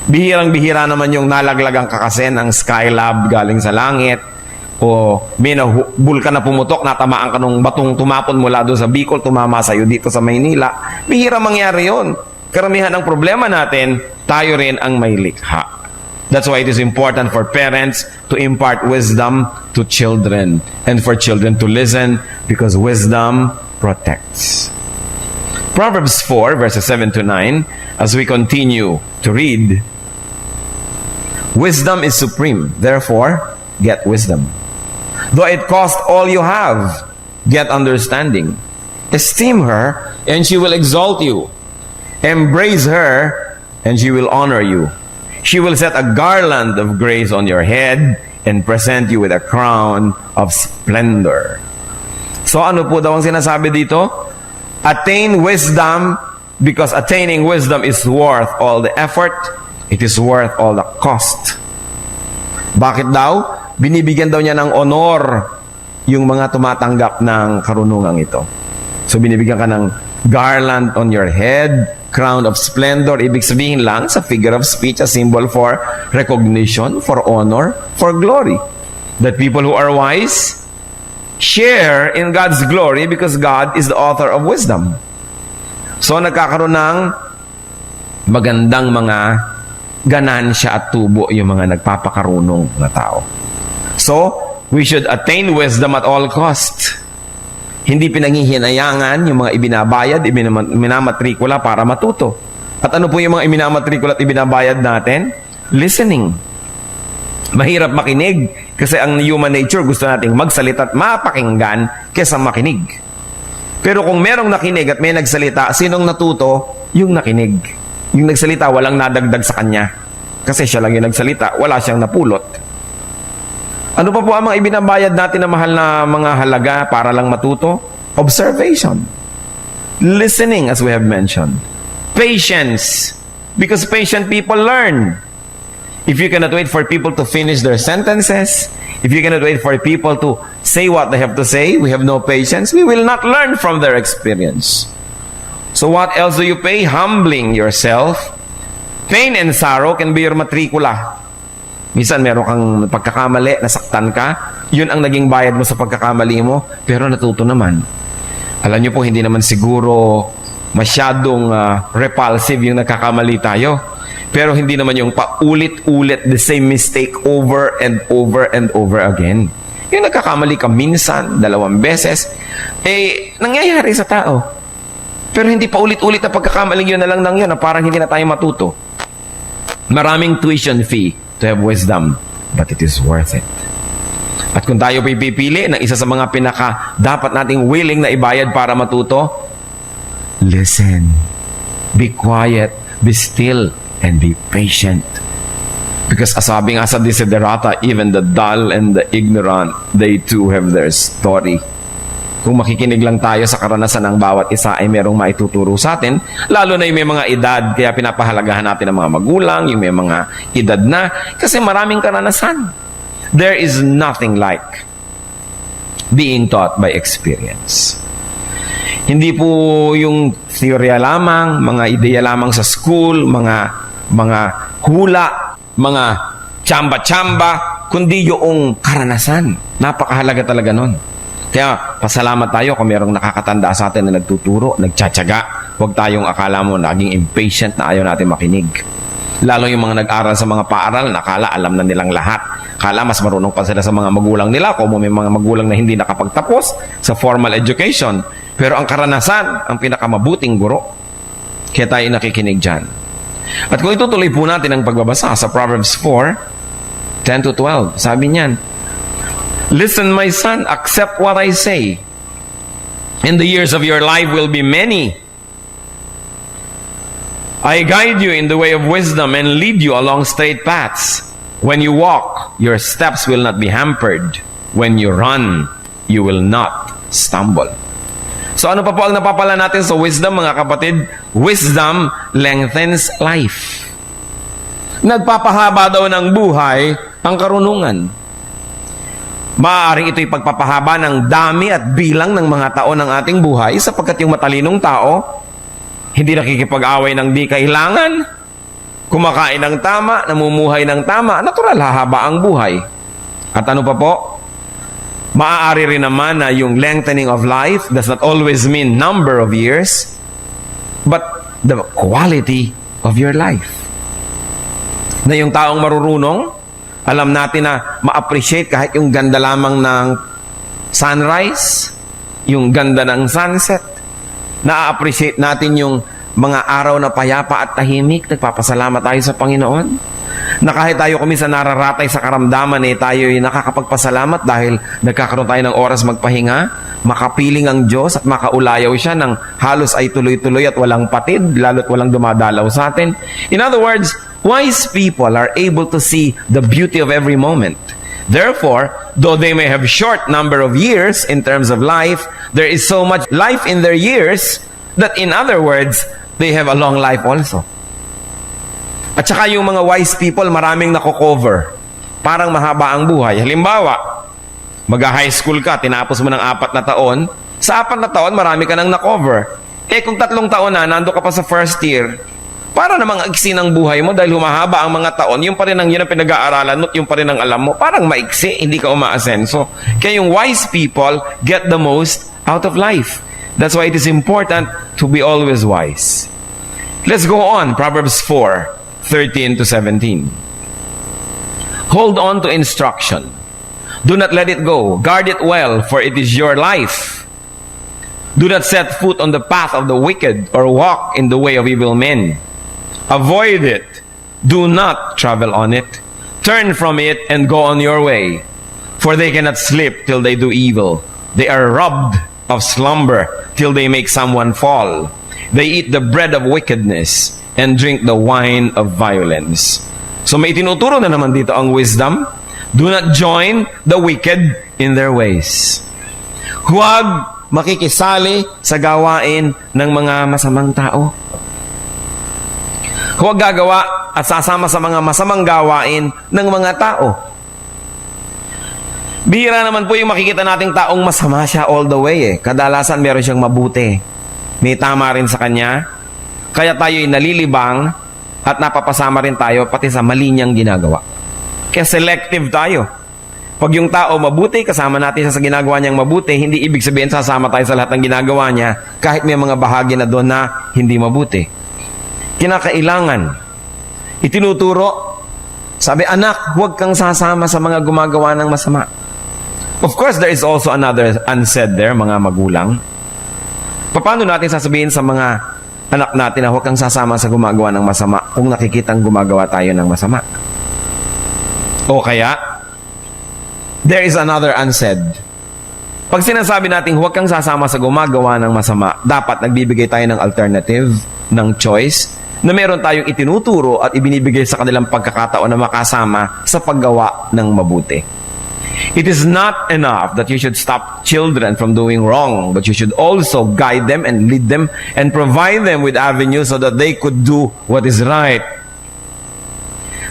Bihirang-bihira naman yung nalaglagang kakasen ang Skylab galing sa langit, o may bulkan na pumutok, natamaan ka nung batong tumapon mula doon sa Bicol, tumama sa'yo dito sa Maynila. Bihira mangyari yon. Karamihan ng problema natin, tayo rin ang may likha. That's why it is important for parents to impart wisdom to children and for children to listen because wisdom protects. Proverbs 4 verses 7 to 9, as we continue to read, wisdom is supreme, therefore get wisdom. Though it cost all you have, get understanding. Esteem her, and she will exalt you. Embrace her, and she will honor you. She will set a garland of grace on your head and present you with a crown of splendor. So ano po daw ang sinasabi dito? Attain wisdom, because attaining wisdom is worth all the effort. It is worth all the cost. Bakit daw? Binibigyan daw niya ng honor yung mga tumatanggap ng karunungang ito. So binibigyan ka ng garland on your head, crown of splendor. Ibig sabihin lang sa figure of speech, a symbol for recognition, for honor, for glory. That people who are wise share in God's glory because God is the author of wisdom. So nagkakaroon ng magandang mga ganansya at tubo yung mga nagpapakarunong na tao. So, we should attain wisdom at all cost. Hindi pinanghihinayangan yung mga ibinabayad, minamatrikula para matuto. At ano po yung mga iminamatrikula at ibinabayad natin? Listening. Mahirap makinig kasi ang human nature gusto nating magsalita at mapakinggan kaysa makinig. Pero kung merong nakinig at may nagsalita, sinong natuto? Yung nakinig. Yung nagsalita, walang nadagdag sa kanya. Kasi siya lang yung nagsalita, wala siyang napulot. Ano pa po ang mga ibinabayad natin na mahal na mga halaga para lang matuto? Observation. Listening, as we have mentioned. Patience. Because patient people learn. If you cannot wait for people to finish their sentences, if you cannot wait for people to say what they have to say, we have no patience, we will not learn from their experience. So what else do you pay? Humbling yourself. Pain and sorrow can be your matrikula. Minsan meron kang pagkakamali, nasaktan ka, yun ang naging bayad mo sa pagkakamali mo, pero natuto naman. Alam niyo po, hindi naman siguro masyadong repulsive yung nagkakamali tayo. Pero hindi naman yung paulit-ulit the same mistake over and over and over again. Yung nagkakamali ka minsan, 2 beses, nangyayari sa tao. Pero hindi pa ulit-ulit na pagkakamaling yun na lang yun na parang hindi na tayo matuto. Maraming tuition fee to have wisdom, but it is worth it. At kung tayo pipili ng isa sa mga dapat nating willing na ibayad para matuto, listen, be quiet, be still, and be patient. Because sabi nga sa Desiderata, even the dull and the ignorant, they too have their story. Kung makikinig lang tayo sa karanasan ng bawat isa ay merong maituturo sa atin, lalo na yung may mga edad, kaya pinapahalagahan natin ang mga magulang, yung may mga edad na, kasi maraming karanasan. There is nothing like being taught by experience. Hindi po yung theory lamang, mga ideya lamang sa school, mga hula, mga tsamba-tsamba, kundi yung karanasan. Napakahalaga talaga nun. Kaya pasalamat tayo kung merong nakakatanda sa atin na nagtuturo, nagtsatsaga. Huwag tayong akala mo naging impatient na ayaw natin makinig. Lalo yung mga nag-aral sa mga paaralan, nakala alam na nilang lahat. Kala mas marunong pa sila sa mga magulang nila, kung may mga magulang na hindi nakapagtapos sa formal education. Pero ang karanasan, ang pinakamabuting guro. Kaya tayo nakikinig dyan. At kung itutuloy po natin ang pagbabasa sa Proverbs 4:10 to 12, sabi niyan, "Listen, my son, accept what I say. And the years of your life will be many. I guide you in the way of wisdom and lead you along straight paths. When you walk, your steps will not be hampered. When you run, you will not stumble." So ano pa po ang napapala natin sa wisdom, mga kapatid? Wisdom lengthens life. Nagpapahaba daw ng buhay ang karunungan. Maaaring ito'y pagpapahaba ng dami at bilang ng mga taon ng ating buhay sapagkat yung matalinong tao, hindi nakikipag-away ng di kailangan, kumakain ng tama, namumuhay ng tama, natural hahaba ang buhay. At ano pa po? Maaari rin naman na yung lengthening of life does not always mean number of years, but the quality of your life. Na yung taong marurunong, alam natin na ma-appreciate kahit yung ganda lamang ng sunrise, yung ganda ng sunset. Na-appreciate natin yung mga araw na payapa at tahimik. Nagpapasalamat tayo sa Panginoon. Na kahit tayo kuminsan nararatay sa karamdaman, tayo ay nakakapagpasalamat dahil nagkakaroon tayo ng oras magpahinga, makapiling ang Diyos at makaulayaw siya ng halos ay tuloy-tuloy at walang patid, lalo't walang dumadalaw sa atin. In other words, wise people are able to see the beauty of every moment. Therefore, though they may have short number of years in terms of life, there is so much life in their years that, in other words, they have a long life also. At saka yung mga wise people, maraming nako-cover. Parang mahaba ang buhay. Halimbawa, mag-high school ka, tinapos mo ng 4 na taon, sa 4 na taon, marami ka nang na-cover. Kung 3 taon na, nando ka pa sa first year, para namang agsi ng buhay mo dahil humahaba ang mga taon, yung pa rin ang yun ang pinag-aaralan mo, yung pa rin ang alam mo, parang maiksi, hindi ka umaasenso. Kaya yung wise people get the most out of life. That's why it is important to be always wise. Let's go on, Proverbs 4:13 to 17. Hold on to instruction. Do not let it go. Guard it well, for it is your life. Do not set foot on the path of the wicked or walk in the way of evil men. Avoid it. Do not travel on it. Turn from it and go on your way. For they cannot sleep till they do evil. They are robbed of slumber till they make someone fall. They eat the bread of wickedness and drink the wine of violence. So may tinuturo na naman dito ang wisdom. Do not join the wicked in their ways. Huwag makikisali sa gawain ng mga masamang tao. Huwag gagawa at sasama sa mga masamang gawain ng mga tao. Bihira naman po yung makikita nating taong masama siya all the way. Kadalasan meron siyang mabuti. May tama rin sa kanya. Kaya tayo'y nalilibang at napapasama rin tayo pati sa mali niyang ginagawa. Kaya selective tayo. Pag yung tao mabuti, kasama natin siya sa ginagawa niyang mabuti, hindi ibig sabihin sasama tayo sa lahat ng ginagawa niya kahit may mga bahagi na doon na hindi mabuti. Kinakailangan, itinuturo, sabi, anak, huwag kang sasama sa mga gumagawa ng masama. Of course, there is also another unsaid there, mga magulang. Paano natin sasabihin sa mga anak natin na huwag kang sasama sa gumagawa ng masama kung nakikitang gumagawa tayo ng masama? O kaya, there is another unsaid. Pag sinasabi natin huwag kang sasama sa gumagawa ng masama, dapat nagbibigay tayo ng alternative, ng choice, na meron tayong itinuturo at ibinibigay sa kanilang pagkakataon na makasama sa paggawa ng mabuti. It is not enough that you should stop children from doing wrong, but you should also guide them and lead them and provide them with avenues so that they could do what is right.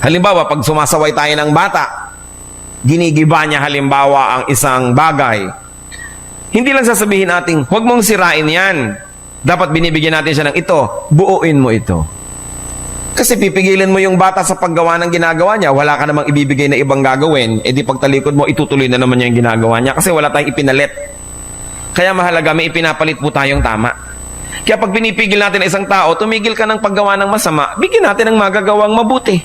Halimbawa, pag sumasaway tayo ng bata, ginigiba niya halimbawa ang isang bagay, hindi lang sasabihin natin, huwag mong sirain yan. Dapat binibigyan natin siya ng ito, buuin mo ito. Kasi pipigilin mo yung bata sa paggawa ng ginagawa niya, wala ka namang ibibigay na ibang gagawin, di pagtalikod mo, itutuloy na naman niya yung ginagawa niya kasi wala tayong ipinalit. Kaya mahalaga, may ipinapalit po tayong tama. Kaya pag pinipigil natin ang isang tao, tumigil ka ng paggawa ng masama, bigyan natin ng magagawang mabuti.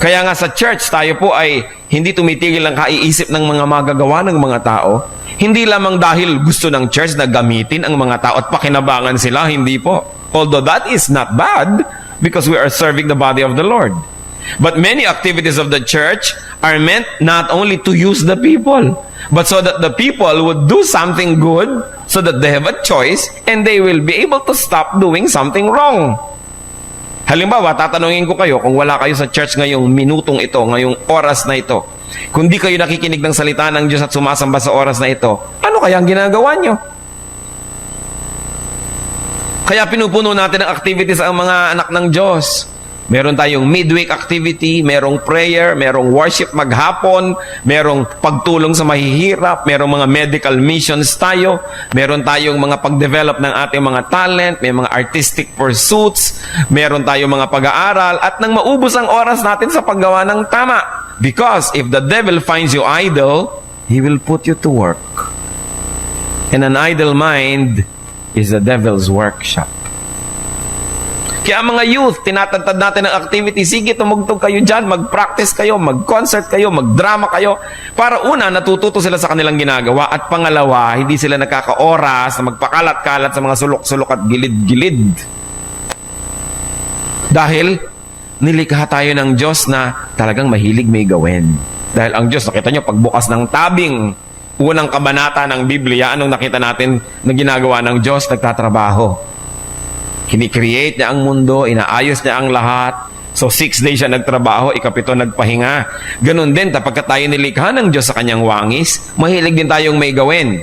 Kaya nga sa church, tayo po ay hindi tumitigil ang kaiisip ng mga magagawa ng mga tao. Hindi lamang dahil gusto ng church na gamitin ang mga tao at pakinabangan sila, hindi po. Although that is not bad because we are serving the body of the Lord. But many activities of the church are meant not only to use the people, but so that the people would do something good, so that they have a choice and they will be able to stop doing something wrong. Halimbawa, tatanungin ko kayo, kung wala kayo sa church ngayong minutong ito, ngayong oras na ito, kung di kayo nakikinig ng salita ng Diyos at sumasamba sa oras na ito, ano kaya ang ginagawa nyo? Kaya pinupuno natin ang activities ang mga anak ng Diyos. Meron tayong midweek activity, merong prayer, merong worship maghapon, merong pagtulong sa mahihirap, merong mga medical missions tayo, meron tayong mga pag-develop ng ating mga talent, may mga artistic pursuits, meron tayong mga pag-aaral, at nang maubos ang oras natin sa paggawa ng tama. Because if the devil finds you idle, he will put you to work. And an idle mind is the devil's workshop. Kaya mga youth, tinatantad natin ang activity. Sige, tumugtog kayo dyan, mag-practice kayo, mag-concert kayo, mag-drama kayo. Para una, natututo sila sa kanilang ginagawa. At pangalawa, hindi sila nakaka-oras na magpakalat-kalat sa mga sulok-sulok at gilid-gilid. Dahil, nilikha tayo ng Diyos na talagang mahilig may gawin. Dahil ang Diyos, nakita nyo, pagbukas ng tabing, unang kabanata ng Biblia, anong nakita natin na ginagawa ng Diyos? Nagtatrabaho. Kini-create niya ang mundo, inaayos niya ang lahat. So 6 days siya nagtrabaho, 7 nagpahinga. Ganon din, kapag tayo nilikha ng Diyos sa kanyang wangis, mahilig din tayong may gawin.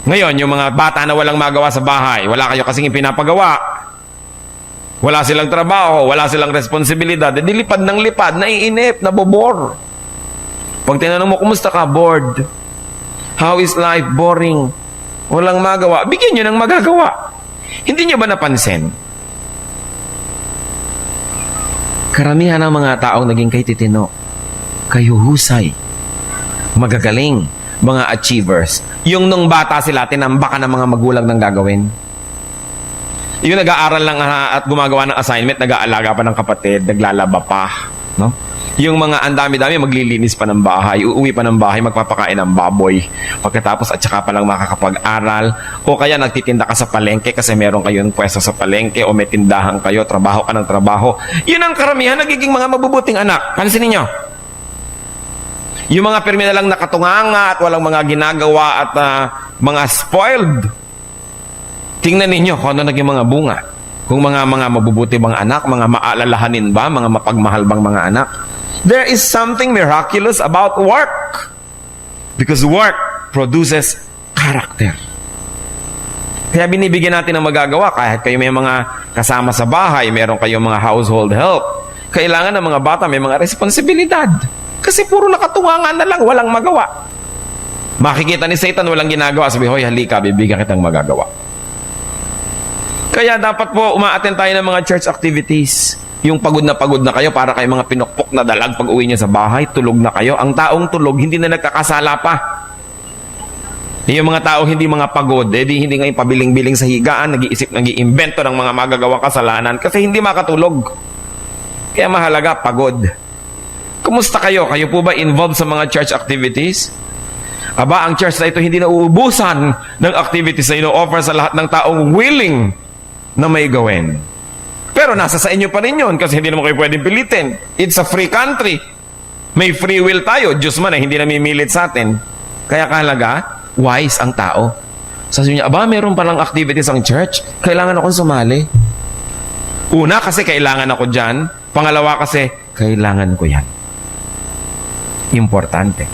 Ngayon, yung mga bata na walang magawa sa bahay, wala kayo kasing pinapagawa. Wala silang trabaho, wala silang responsibilidad. Dilipad ng lipad, naiinip, nabobor. Pag tinanong mo, kumusta ka? Bored. How is life? Boring. Walang magawa. Bigyan nyo ng magagawa. Hindi niyo ba napansin? Karamihan ng mga taong naging kay titino, kayuhusay, magagaling, mga achievers. Yung nung bata sila, tinambakan ng mga magulang ng gagawin. Yung nag-aaral lang at gumagawa ng assignment, nag-aalaga pa ng kapatid, naglalaba pa. No? Yung mga andami-dami, maglilinis pa ng bahay, uuwi pa ng bahay, magpapakain ng baboy. Pagkatapos at saka pa lang makakapag-aral. O kaya nagtitinda ka sa palengke kasi meron kayong pwesto sa palengke o may tindahan kayo, trabaho ka ng trabaho. Yun ang karamihan, nagiging mga mabubuting anak. Pansinin nyo. Yung mga pirmi na lang nakatunganga at walang mga ginagawa at mga spoiled. Tingnan ninyo kung ano naging mga bunga. Kung mga mabubuti bang anak, mga maalalahanin ba, mga mapagmahal bang mga anak. There is something miraculous about work. Because work produces character. Kaya binibigyan natin ng magagawa. Kahit kayo may mga kasama sa bahay, meron kayong mga household help, kailangan ng mga bata may mga responsibilidad. Kasi puro nakatungangan na lang, walang magawa. Makikita ni Satan walang ginagawa, sabi, hoy, halika, bibigyan kitang magagawa. Kaya dapat po umaattend tayo ng mga church activities. Yung pagod na kayo para kayo mga pinukpok na dalag pag uwi niya sa bahay, tulog na kayo. Ang taong tulog, hindi na nagkakasala pa. Yung mga taong hindi mga pagod, hindi ngayon pabiling-biling sa higaan, nag-iimbento ng mga magagawang kasalanan kasi hindi makatulog. Kaya mahalaga, pagod. Kumusta kayo? Kayo po ba involved sa mga church activities? Aba, ang church na ito hindi na uubusan ng activities na ino-offer sa lahat ng taong willing na may gawin. Pero nasa sa inyo pa rin yun kasi hindi naman kayo pwedeng pilitin. It's a free country. May free will tayo. Diyos man hindi namimilit sa atin. Kaya kahalaga, wise ang tao. Sabi niya, aba, meron palang activities ang church. Kailangan akong sumali. Una, kasi kailangan ako dyan. Pangalawa, kasi kailangan ko yan. Importante.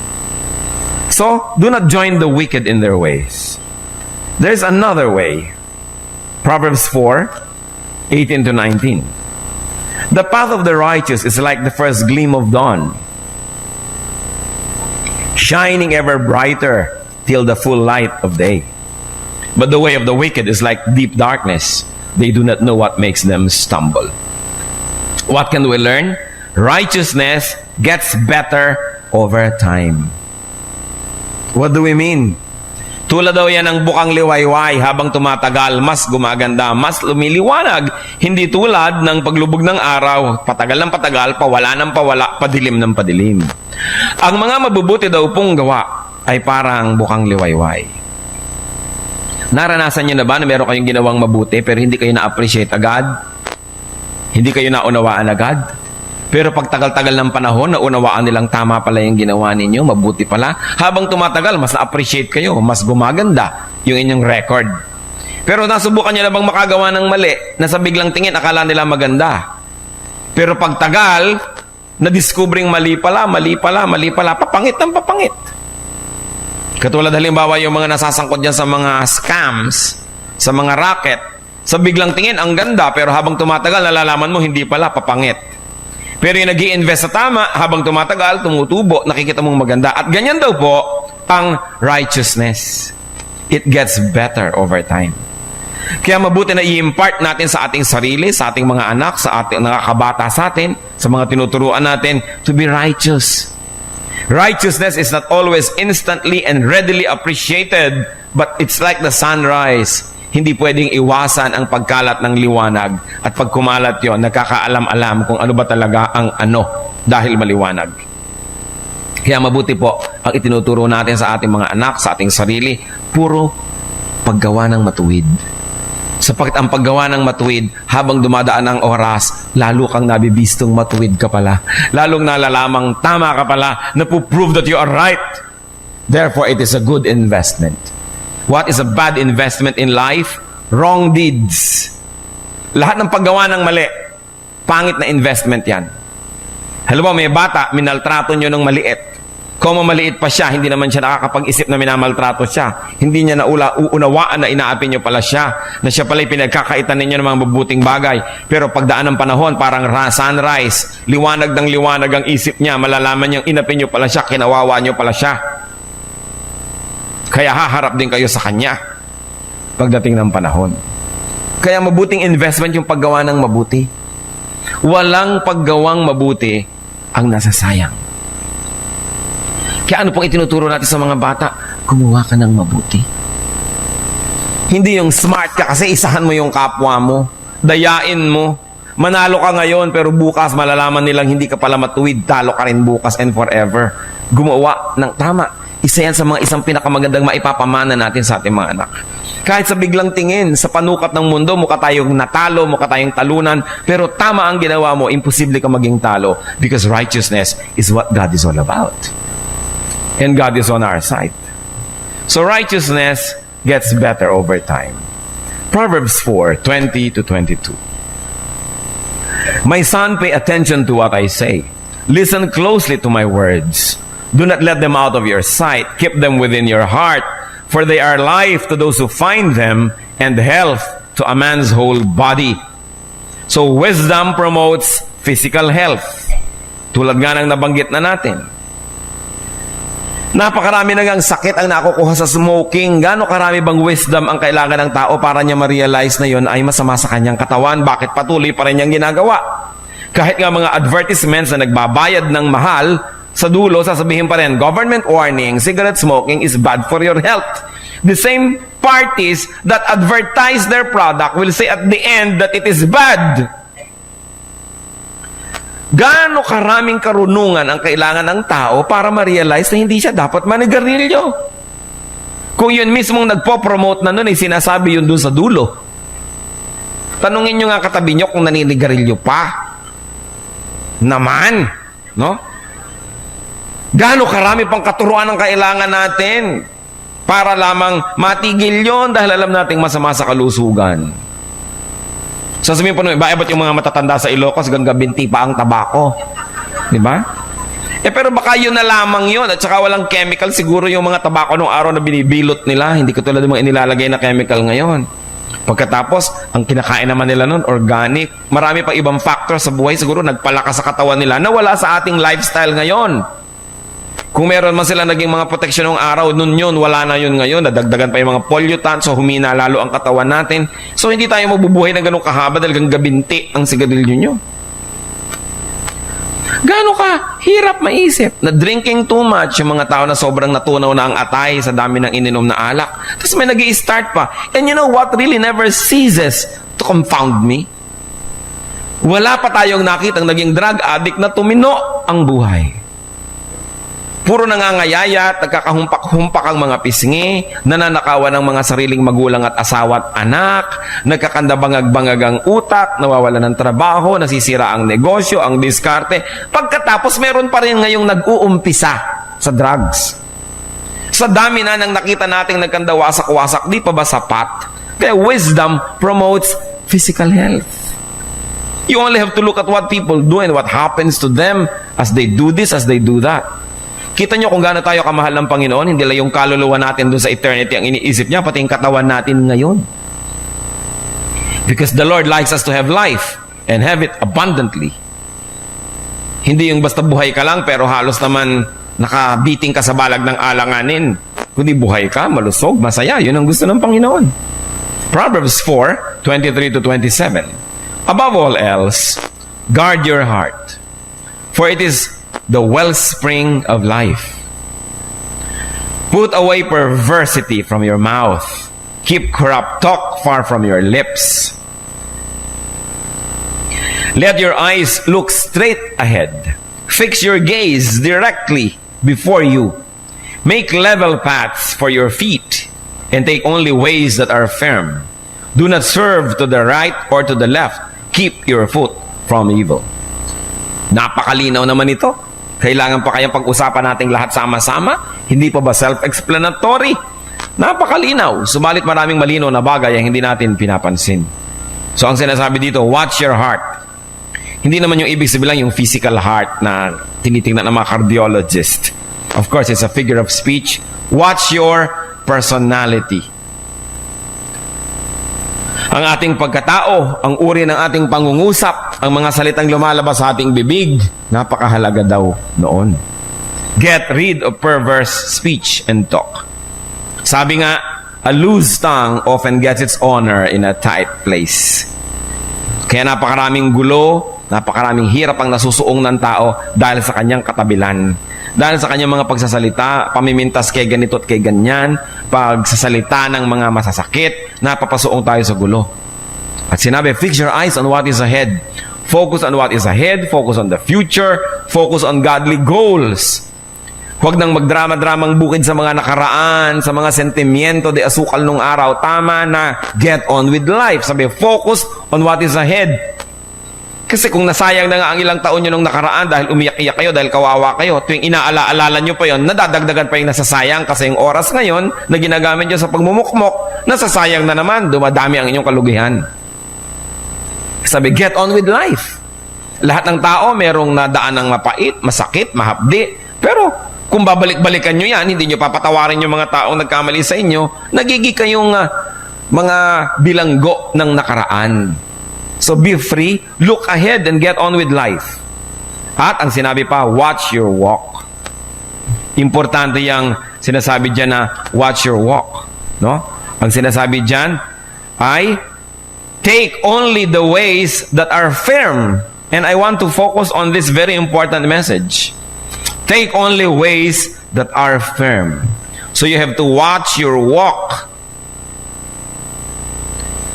So, do not join the wicked in their ways. There's another way. Proverbs 4:18 to 19. The path of the righteous is like the first gleam of dawn, shining ever brighter till the full light of day. But the way of the wicked is like deep darkness. They do not know what makes them stumble. What can we learn? Righteousness gets better over time. What do we mean? Tulad daw yan ng bukang liwayway, habang tumatagal, mas gumaganda, mas lumiliwanag. Hindi tulad ng paglubog ng araw, patagal ng patagal, pawala ng pawala, padilim ng padilim. Ang mga mabubuti daw pong gawa ay parang bukang liwayway. Naranasan niyo na ba na meron kayong ginawang mabuti pero hindi kayo na-appreciate agad? Hindi kayo naunawaan agad? Pero pag tagal-tagal ng panahon, naunawaan nilang tama pala yung ginawa ninyo, mabuti pala. Habang tumatagal, mas na-appreciate kayo, mas gumaganda yung inyong record. Pero nasubukan nyo na bang makagawa ng mali na sa biglang tingin, akala nila maganda. Pero pag tagal, na-discovering mali pala, papangit ng papangit. Katulad halimbawa yung mga nasasangkot dyan sa mga scams, sa mga racket, sa biglang tingin, ang ganda, pero habang tumatagal, nalalaman mo, hindi pala, papangit. Pero yung nag-i-invest sa tama, habang tumatagal, tumutubo, nakikita mong maganda. At ganyan daw po ang righteousness. It gets better over time. Kaya mabuti na i-impart natin sa ating sarili, sa ating mga anak, sa ating nakakabata sa atin, sa mga tinuturuan natin, to be righteous. Righteousness is not always instantly and readily appreciated, but it's like the sunrise. Hindi pwedeng iwasan ang pagkalat ng liwanag. At pag kumalat yon, nagkakaalam-alam kung ano ba talaga ang ano dahil maliwanag. Kaya mabuti po ang itinuturo natin sa ating mga anak, sa ating sarili, puro paggawa ng matuwid. Sapagkat ang paggawa ng matuwid, habang dumadaan ang oras, lalo kang nabibistong matuwid ka pala. Lalong nalalamang tama ka pala, na prove that you are right. Therefore, it is a good investment. What is a bad investment in life? Wrong deeds. Lahat ng paggawa ng mali, pangit na investment yan. Halimbawa, may bata, minaltrato nyo ng maliit. Kung maliit pa siya, hindi naman siya nakakapag-isip na minamaltrato siya. Hindi niya uunawaan na inaapi nyo pala siya, na siya pala pinagkakaitan ninyo ng mga mabuting bagay. Pero pagdaan ng panahon, parang sunrise, liwanag ng liwanag ang isip niya, malalaman niyang inapi nyo pala siya, kinawawa nyo pala siya. Kaya haharap din kayo sa kanya pagdating ng panahon. Kaya mabuting investment yung paggawa ng mabuti. Walang paggawang mabuti ang nasasayang. Kaya ano pong itinuturo natin sa mga bata? Gumawa ka ng mabuti. Hindi yung smart ka kasi isahan mo yung kapwa mo. Dayain mo. Manalo ka ngayon pero bukas malalaman nilang hindi ka pala matuwid. Talo ka rin bukas and forever. Gumawa ng tama. Isa yan sa mga isang pinakamagandang maipapamana natin sa ating mga anak. Kahit sa biglang tingin, sa panukat ng mundo, mukha tayong natalo, mukha tayong talunan, pero tama ang ginawa mo, imposible ka maging talo because righteousness is what God is all about. And God is on our side. So righteousness gets better over time. Proverbs 4:20-22. My son, pay attention to what I say. Listen closely to my words. Do not let them out of your sight. Keep them within your heart, for they are life to those who find them and health to a man's whole body. So wisdom promotes physical health. Tulad nga ng nabanggit na natin. Napakarami na ngang sakit ang nakukuha sa smoking. Gaano karami bang wisdom ang kailangan ng tao para niya ma-realize na yon ay masama sa kanyang katawan? Bakit patuloy pa rin niyang ginagawa? Kahit nga mga advertisements na nagbabayad ng mahal, sa dulo, sasabihin pa rin, government warning, cigarette smoking is bad for your health. The same parties that advertise their product will say at the end that it is bad. Gaano karaming karunungan ang kailangan ng tao para ma-realize na hindi siya dapat manigarilyo? Kung yun mismong nagpo-promote na nun, ay sinasabi yun dun sa dulo. Tanungin nyo nga katabi nyo kung naninigarilyo pa. Naman, no? Gaano karami pang katuruan ang kailangan natin para lamang matigil yon dahil alam nating masama sa kalusugan. Sasabihin po naman, bakit yung mga matatanda sa Ilocos hanggang binti pa ang tabako? Di ba? Pero baka yun na lamang yun at saka walang chemical. Siguro yung mga tabako nung araw na binibilot nila, hindi katulad ng mga inilalagay na chemical ngayon. Pagkatapos, ang kinakain naman nila nun, organic. Marami pang ibang factor sa buhay. Siguro nagpalakas sa katawan nila na wala sa ating lifestyle ngayon. Kung meron man sila naging mga proteksyon ng araw, nun yun, wala na yun ngayon. Nadagdagan pa yung mga pollutants, so humina lalo ang katawan natin. So hindi tayo mabubuhay na ganun kahaba dahil hanggang gabinti ang sigarilyo nyo. Gaano ka hirap maisip na drinking too much, yung mga tao na sobrang natunaw na ang atay sa dami ng ininom na alak. Tapos may nag-i-start pa. And you know what really never ceases to confound me? Wala pa tayong nakitang naging drug addict na tumino ang buhay. Puro nangangayayat, nagkakahumpak-humpak ang mga pisngi, nananakawan ng mga sariling magulang at asawa at anak, nagkakandabangag-bangag ang utak, nawawala ng trabaho, nasisira ang negosyo, ang diskarte. Pagkatapos, meron pa rin ngayong nag-uumpisa sa drugs. Sa dami na nang nakita nating nagkandawasak-wasak, di pa ba sapat? Kaya wisdom promotes physical health. You only have to look at what people do and what happens to them as they do this, as they do that. Kita nyo kung gaano tayo kamahal ng Panginoon, hindi lang yung kaluluwa natin dun sa eternity ang iniisip niya, pati yung katawan natin ngayon. Because the Lord likes us to have life and have it abundantly. Hindi yung basta buhay ka lang pero halos naman nakabiting ka sa balag ng alanganin. Kundi buhay ka, malusog, masaya. Yun ang gusto ng Panginoon. Proverbs 4:23-27. Above all else, guard your heart, for it is the wellspring of life. Put away perversity from your mouth. Keep corrupt talk far from your lips. Let your eyes look straight ahead. Fix your gaze directly before you. Make level paths for your feet, and take only ways that are firm. Do not swerve to the right or to the left. Keep your foot from evil. Napakalinaw naman ito. Kailangan pa kayang pag-usapan nating lahat sama-sama? Hindi pa ba self-explanatory? Napakalinaw. Subalit maraming malinaw na bagay ang hindi natin pinapansin. So ang sinasabi dito, watch your heart. Hindi naman yung ibig sabihin yung physical heart na tinitingnan ng mga cardiologist. Of course, it's a figure of speech. Watch your personality. Ang ating pagkatao, ang uri ng ating pangungusap, ang mga salitang lumalabas sa ating bibig, napakahalaga daw noon. Get rid of perverse speech and talk. Sabi nga, a loose tongue often gets its honor in a tight place. Kaya napakaraming gulo, napakaraming hirap ang nasusuong ng tao dahil sa kanyang katabilan. Dahil sa kanyang mga pagsasalita, pamimintas kay ganito at kay ganyan, pagsasalita ng mga masasakit, napapasuong tayo sa gulo. At sinabi, fix your eyes on what is ahead. Focus on what is ahead, focus on the future, focus on godly goals. Huwag nang magdrama-dramang bukid sa mga nakaraan, sa mga sentimiento de asukal nung araw. Tama na, get on with life. Sabi, focus on what is ahead. Kasi kung nasayang na nga ang ilang taon nyo nung nakaraan dahil umiyak-iyak kayo, dahil kawawa kayo, tuwing inaala-alala nyo pa yon, nadadagdagan pa yung nasasayang kasi yung oras ngayon na ginagamit nyo sa pagmumukmok, nasasayang na naman, dumadami ang inyong kalugihan. Sabi, get on with life. Lahat ng tao merong nadaan ng mapait, masakit, mahapdi, pero kung babalik-balikan nyo yan, hindi nyo papatawarin yung mga taong nagkamali sa inyo, nagiging kayong mga bilanggo ng nakaraan. So be free, look ahead and get on with life. At ang sinabi pa, watch your walk. Importante yung sinasabi dyan na watch your walk. No? Ang sinasabi dyan ay take only the ways that are firm. And I want to focus on this very important message. Take only ways that are firm. So you have to watch your walk.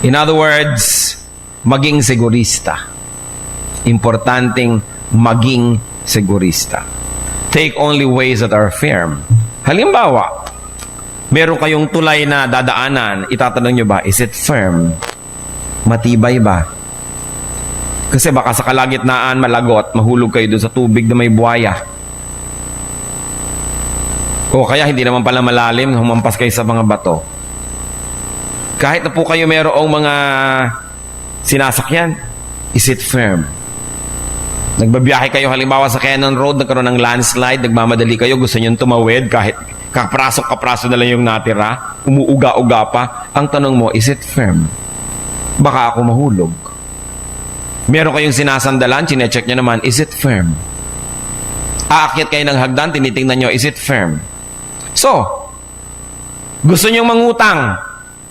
In other words, maging segurista. Importanteng maging segurista. Take only ways that are firm. Halimbawa, meron kayong tulay na dadaanan, itatanong nyo ba, is it firm? Matibay ba? Kasi baka sa kalagitnaan malagot, mahulog kayo doon sa tubig na may buhaya. O kaya hindi naman pala malalim, humampas kayo sa mga bato. Kahit na po kayo merong mga sinasakyan, is it firm? Nagbabiyahe kayo halimbawa sa Cannon Road, nagkaroon ng landslide, nagmamadali kayo, gusto nyo tumawid kahit kapraso na lang yung natira, umuuga-uga pa. Ang tanong mo, is it firm? Baka ako mahulog. Meron kayong sinasandalan, chinecheck nyo naman, is it firm? Aakyat kayo ng hagdan, tinitingnan nyo, is it firm? So, gusto nyong mangutang,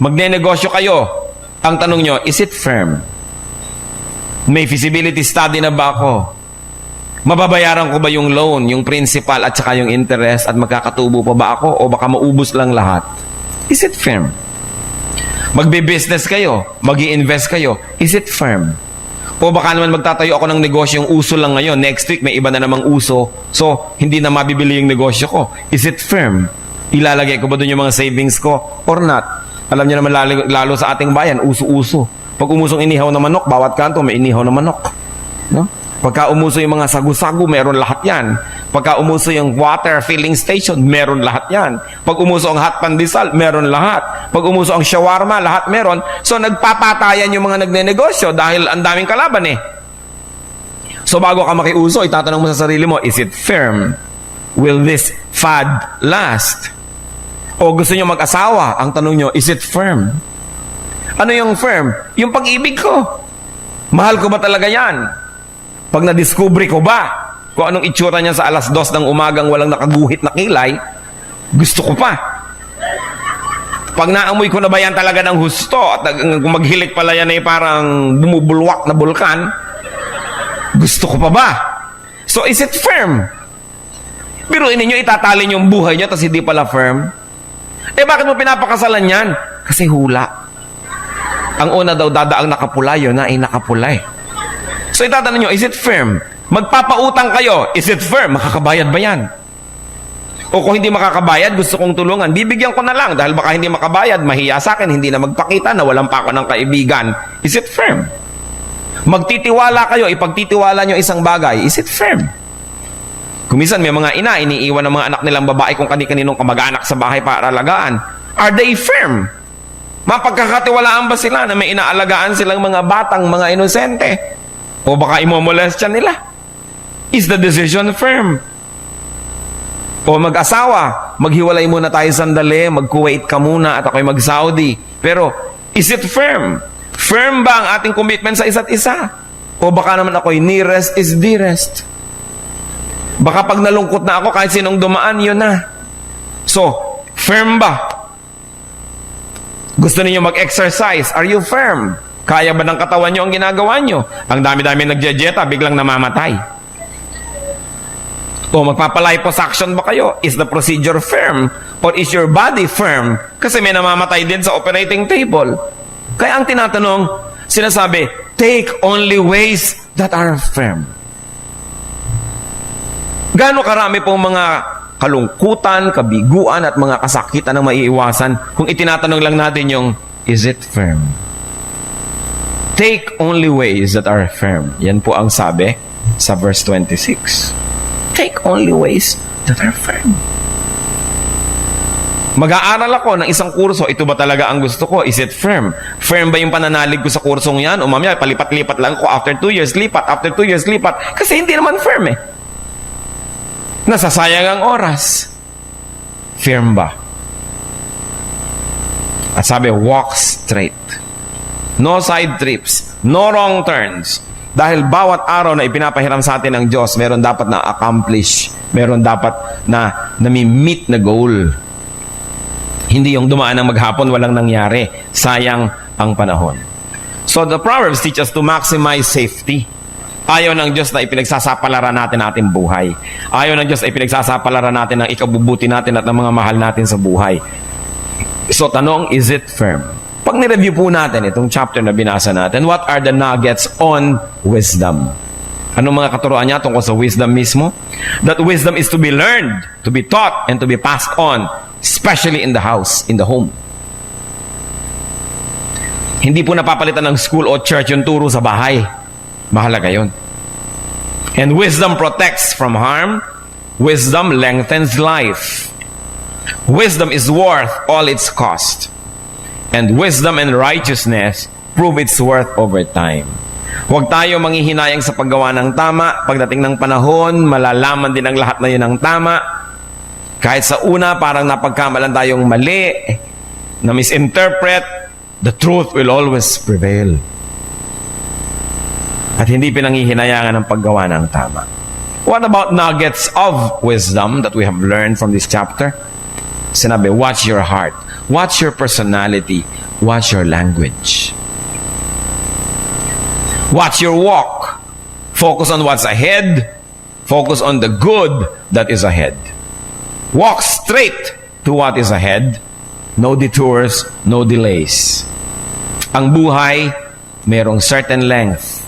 magnenegosyo kayo, ang tanong nyo, is it firm? May feasibility study na ba ako? Mababayaran ko ba yung loan, yung principal at saka yung interest at magkakatubo pa ba ako o baka maubos lang lahat? Is it firm? Magbe-business kayo, mag-i-invest kayo, is it firm? O baka naman magtatayo ako ng negosyo, yung uso lang ngayon, next week may iba na namang uso, so hindi na mabibili yung negosyo ko. Is it firm? Ilalagay ko ba doon yung mga savings ko or not? Alam niyo naman lalo sa ating bayan, uso-uso. Pag umusong inihaw na manok, bawat kanto may inihaw na manok. No? Pagka umuso yung mga sagu-sagu, meron lahat yan. Pagka umuso yung water filling station, meron lahat yan. Pag umuso ang hot pandesal, meron lahat. Pag umuso ang shawarma, lahat meron. So nagpapatayan yung mga nagnenegosyo dahil ang daming kalaban eh. So bago ka makiuso, itatanong mo sa sarili mo, is it firm? Will this fad last? O gusto nyo mag-asawa, ang tanong nyo, is it firm? Ano yung firm? Yung pag-ibig ko. Mahal ko ba talaga yan? Pag na-discovery ko ba kung anong itsura niya sa alas 2 ng umagang walang nakaguhit na kilay, gusto ko pa. Pag naamoy ko na ba yan talaga ng husto at kung maghilik pala yan ay parang bumubulwak na bulkan, gusto ko pa ba? So is it firm? Biruin ninyo, itatalin yung buhay nyo tapos hindi pala firm. Eh bakit mo pinapakasalan yan? Kasi hula. Ang una daw dadaang nakapula, yun na ay nakapula eh. So itatanong nyo, is it firm? Magpapautang kayo, is it firm? Makakabayad ba yan? O kung hindi makakabayad, gusto kong tulungan, bibigyan ko na lang dahil baka hindi makabayad, mahiya sa akin, hindi na magpakita na walang pa ako ng kaibigan. Is it firm? Magtitiwala kayo, ipagtitiwala nyo isang bagay, is it firm? Kumisan may mga ina, iniiwan ng mga anak nilang babae kung kani-kaninong kamag-anak sa bahay para alagaan. Are they firm? Mapagkakatiwalaan ba sila na may inaalagaan silang mga batang, mga inosente? O baka imomolestyan nila? Is the decision firm? O mag-asawa, maghiwalay muna tayo sandali, mag-Kuwait ka muna at ako'y mag-Saudi. Pero, is it firm? Firm ba ang ating commitment sa isa't isa? O baka naman ako'y nearest is dearest? Baka pag nalungkot na ako, kahit sinong dumaan, yun na. So, firm ba? Gusto niyo mag-exercise? Are you firm? Kaya ba ng katawan nyo ang ginagawa nyo? Ang dami-dami nagjejeta, biglang namamatay. O magpapaliposuction ba kayo? Is the procedure firm? Or is your body firm? Kasi may namamatay din sa operating table. Kaya ang tinatanong, sinasabi, take only ways that are firm. Gaano karami pong mga kalungkutan, kabiguan at mga kasakitan ang maiiwasan kung itinatanong lang natin yung, is it firm? Take only ways that are firm. Yan po ang sabi sa verse 26. Take only ways that are firm. Mag-aaral ako ng isang kurso, ito ba talaga ang gusto ko? Is it firm? Firm ba yung pananalig ko sa kursong yan? O mamaya, palipat-lipat lang ko. After 2 years, lipat. After 2 years, lipat. Kasi hindi naman firm eh. Nasasayang ang oras. Firm ba? At sabi, walk straight. No side trips. No wrong turns. Dahil bawat araw na ipinapahiram sa atin ng Diyos, meron dapat na accomplish. Meron dapat na nami-meet na goal. Hindi yung dumaan ng maghapon, walang nangyari. Sayang ang panahon. So the Proverbs teach us to maximize safety. Ayaw ng Diyos na ipinagsasapalaran natin ating buhay. Ayaw ng Diyos na ipinagsasapalaran natin ang ikabubuti natin at ng mga mahal natin sa buhay. So tanong, is it firm? Pag nireview po natin itong chapter na binasa natin, what are the nuggets on wisdom? Anong mga katuruan niya tungkol sa wisdom mismo? That wisdom is to be learned, to be taught, and to be passed on, especially in the house, in the home. Hindi po napapalitan ng school o church yung turo sa bahay. Mahalaga yun. And wisdom protects from harm. Wisdom lengthens life. Wisdom is worth all its cost. And wisdom and righteousness prove its worth over time. Huwag tayo manghihinayang sa paggawa ng tama. Pagdating ng panahon, malalaman din ang lahat na yun ang tama. Kahit sa una, parang napagkamalan tayong mali, na misinterpret, the truth will always prevail. At hindi pinanghihinayangan ang paggawa ng tama. What about nuggets of wisdom that we have learned from this chapter? Sinabi, watch your heart. Watch your personality. Watch your language. Watch your walk. Focus on what's ahead. Focus on the good that is ahead. Walk straight to what is ahead. No detours, no delays. Ang buhay, merong certain length.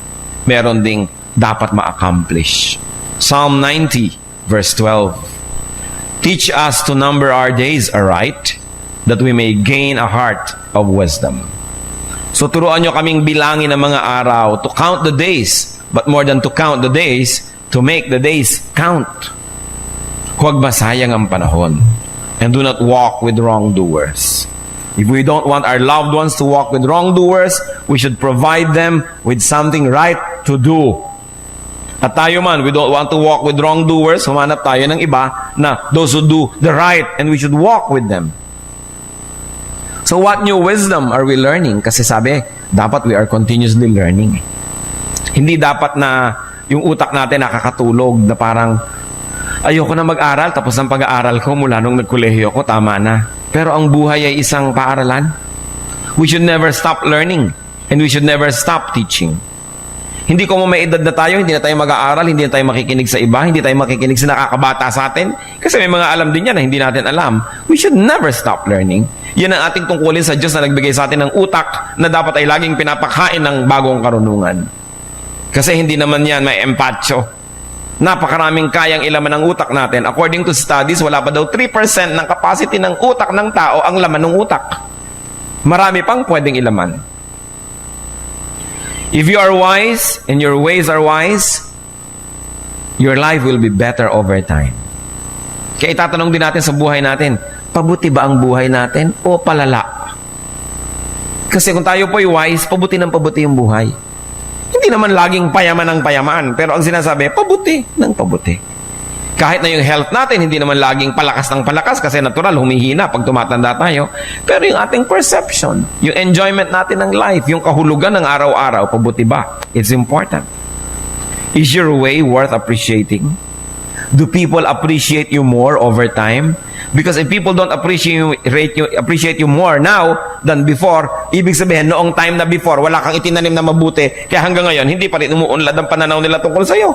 Meron ding dapat ma-accomplish. Psalm 90, verse 12. Teach us to number our days aright, that we may gain a heart of wisdom. So turuan nyo kaming bilangin ang mga araw, to count the days, but more than to count the days, to make the days count. Huwag masayang ang panahon. And do not walk with wrongdoers. If we don't want our loved ones to walk with wrongdoers, we should provide them with something right to do. At tayo man, we don't want to walk with wrongdoers, humanap tayo ng iba na those who do the right, and we should walk with them. So what new wisdom are we learning? Kasi sabi, dapat we are continuously learning. Hindi dapat na yung utak natin nakakatulog na parang ayoko na mag-aral, tapos ang pag-aaral ko mula nung nagkolehiyo ko, tama na. Pero ang buhay ay isang paaralan. We should never stop learning, and we should never stop teaching. Hindi ko may edad na tayo, hindi na tayo mag-aaral, hindi na tayo makikinig sa iba, hindi tayo makikinig sa nakakabata sa atin. Kasi may mga alam din yan na hindi natin alam. We should never stop learning. Yan ang ating tungkulin sa Diyos na nagbigay sa atin ng utak na dapat ay laging pinapakain ng bagong karunungan. Kasi hindi naman yan may empacho. Napakaraming kayang ilaman ng utak natin. According to studies, wala pa daw 3% ng capacity ng utak ng tao ang laman ng utak. Marami pang pwedeng ilaman. If you are wise and your ways are wise, your life will be better over time. Kaya itatanong din natin sa buhay natin, pabuti ba ang buhay natin o palala? Kasi kung tayo po ay wise, pabuti ng pabuti yung buhay. Hindi naman laging payaman ng payaman, pero ang sinasabi, pabuti ng pabuti. Kahit na yung health natin, hindi naman laging palakas ng palakas kasi natural, humihina pag tumatanda tayo. Pero yung ating perception, yung enjoyment natin ng life, yung kahulugan ng araw-araw, pabuti ba? It's important. Is your way worth appreciating? Do people appreciate you more over time? Because if people don't appreciate you more now than before, ibig sabihin, noong time na before, wala kang itinanim na mabuti, kaya hanggang ngayon, hindi pa rin umuunlad ang pananaw nila tungkol sa'yo.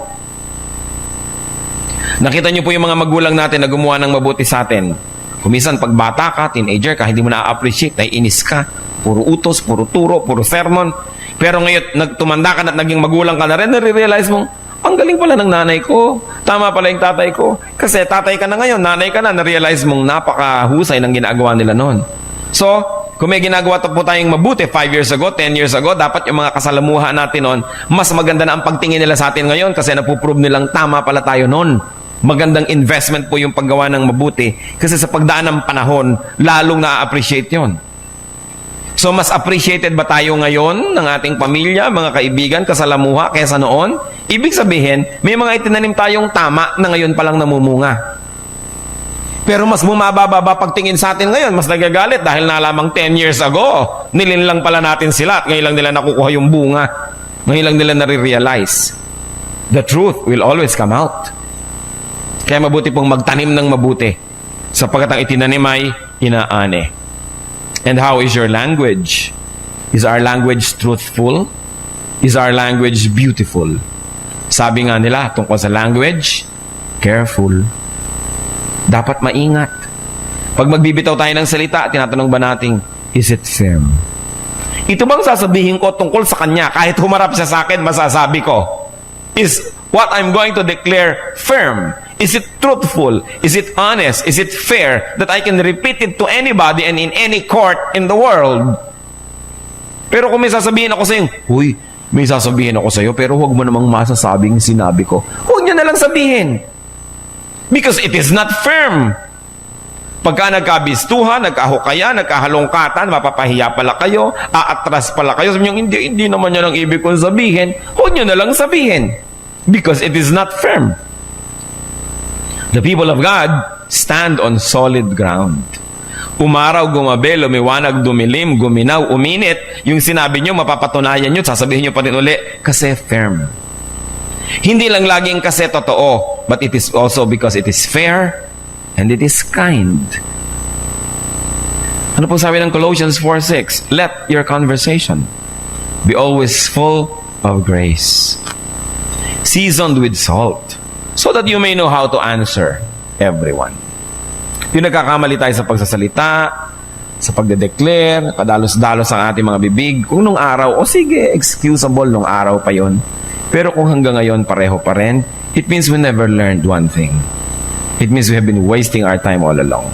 Nakita niyo po yung mga magulang natin na gumawa ng mabuti sa atin. Kumisan, pag bata ka, teenager ka, hindi mo na-appreciate, naiinis ka. Puro utos, puro turo, puro sermon. Pero ngayon, nagtumanda ka na at naging magulang ka na rin, nare-realize mo, ang galing pala ng nanay ko. Tama pala yung tatay ko. Kasi tatay ka na ngayon, nanay ka na, na-realize mong napakahusay ng ginagawa nila noon. So, kung may ginagawa po tayong mabuti 5 years ago, 10 years ago, dapat yung mga kasalamuha natin noon, mas maganda na ang pagtingin nila sa atin ngayon kasi napuprove nilang tama pala tayo noon. Magandang investment po yung paggawa ng mabuti kasi sa pagdaan ng panahon, lalong na-appreciate yon. So, mas appreciated ba tayo ngayon ng ating pamilya, mga kaibigan, kasalamuha, kaysa noon? Ibig sabihin, may mga itinanim tayong tama na ngayon palang namumunga. Pero mas bumababa pagtingin sa atin ngayon, mas nagagalit dahil nalamang 10 years ago, nilinlang pala natin sila at ngayon lang nila nakukuha yung bunga. Ngayon lang nila nare-realize. The truth will always come out. Kaya mabuti pong magtanim ng mabuti sapagkat ang itinanim ay inaani. And how is your language? Is our language truthful? Is our language beautiful? Sabi nga nila tungkol sa language, careful. Dapat maingat. Pag magbibitaw tayo ng salita, tinatanong ba natin, is it firm? Ito bang sasabihin ko tungkol sa kanya, kahit humarap siya sa akin, masasabi ko, is what I'm going to declare firm? Is it truthful? Is it honest? Is it fair that I can repeat it to anybody and in any court in the world? Pero kung may sasabihin ako sa iyo, huy, may sasabihin ako sa iyo, pero huwag mo namang masasabing sinabi ko. Huwag niyo na lang sabihin. Because it is not firm. Pagka nagkabistuhan, nagkahukaya, nagkahalongkatan, mapapahiya pala kayo, aatras pala kayo, sabi niyo, hindi naman yan ang ibig kong sabihin, huwag niyo na lang sabihin. Because it is not firm. The people of God stand on solid ground. Umaraw, gumabi, lumiwanag, dumilim, guminaw, uminit, yung sinabi nyo, mapapatunayan nyo, sasabihin nyo pa rin uli, kasi firm. Hindi lang laging kasi totoo, but it is also because it is fair and it is kind. Ano po sabi ng Colossians 4:6? Let your conversation be always full of grace, seasoned with salt, so so that you may know how to answer everyone. Yung nagkakamali tayo sa pagsasalita, sa pagde-declare, padalos-dalos ang ating mga bibig. Kung nung araw, sige, excusable nung araw pa yon. Pero kung hanggang ngayon pareho pa rin, it means we never learned one thing. It means we have been wasting our time all along.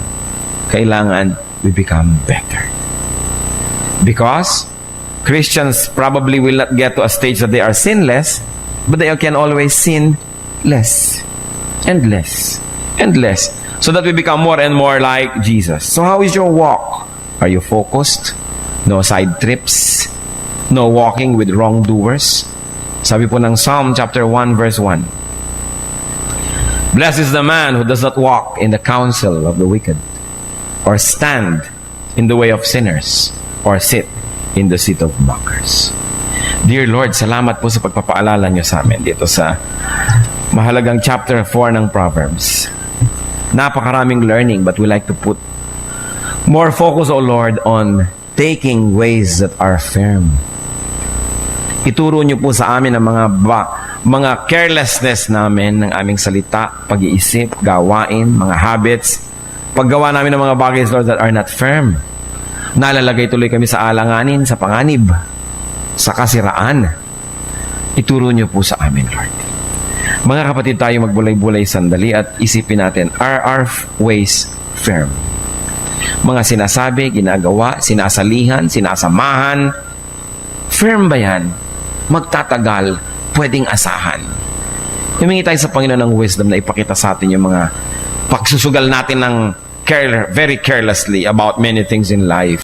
Kailangan we become better. Because Christians probably will not get to a stage that they are sinless, but they can always sin less and less and less, so that we become more and more like Jesus. So how is your walk? Are you focused? No side trips? No walking with wrongdoers? Sabi po ng Psalm chapter 1 verse 1. Blessed is the man who does not walk in the counsel of the wicked, or stand in the way of sinners, or sit in the seat of mockers. Dear Lord, salamat po sa pagpapaalala niyo sa amin dito sa mahalagang chapter 4 ng Proverbs. Napakaraming learning, but we like to put more focus, O Lord, on taking ways that are firm. Ituro niyo po sa amin ang mga carelessness namin ng aming salita, pag-iisip, gawain, mga habits, paggawa namin ng mga bagay, Lord, that are not firm. Nalalagay tuloy kami sa alanganin, sa panganib, sa kasiraan. Ituro niyo po sa amin, Lord. Mga kapatid, tayo magbulay-bulay sandali at isipin natin, are our ways firm? Mga sinasabi, ginagawa, sinasalihan, sinasamahan, firm ba yan? Magtatagal, pwedeng asahan. Humingi tayo sa Panginoon ng wisdom na ipakita sa atin yung mga pagsusugal natin ng very carelessly about many things in life.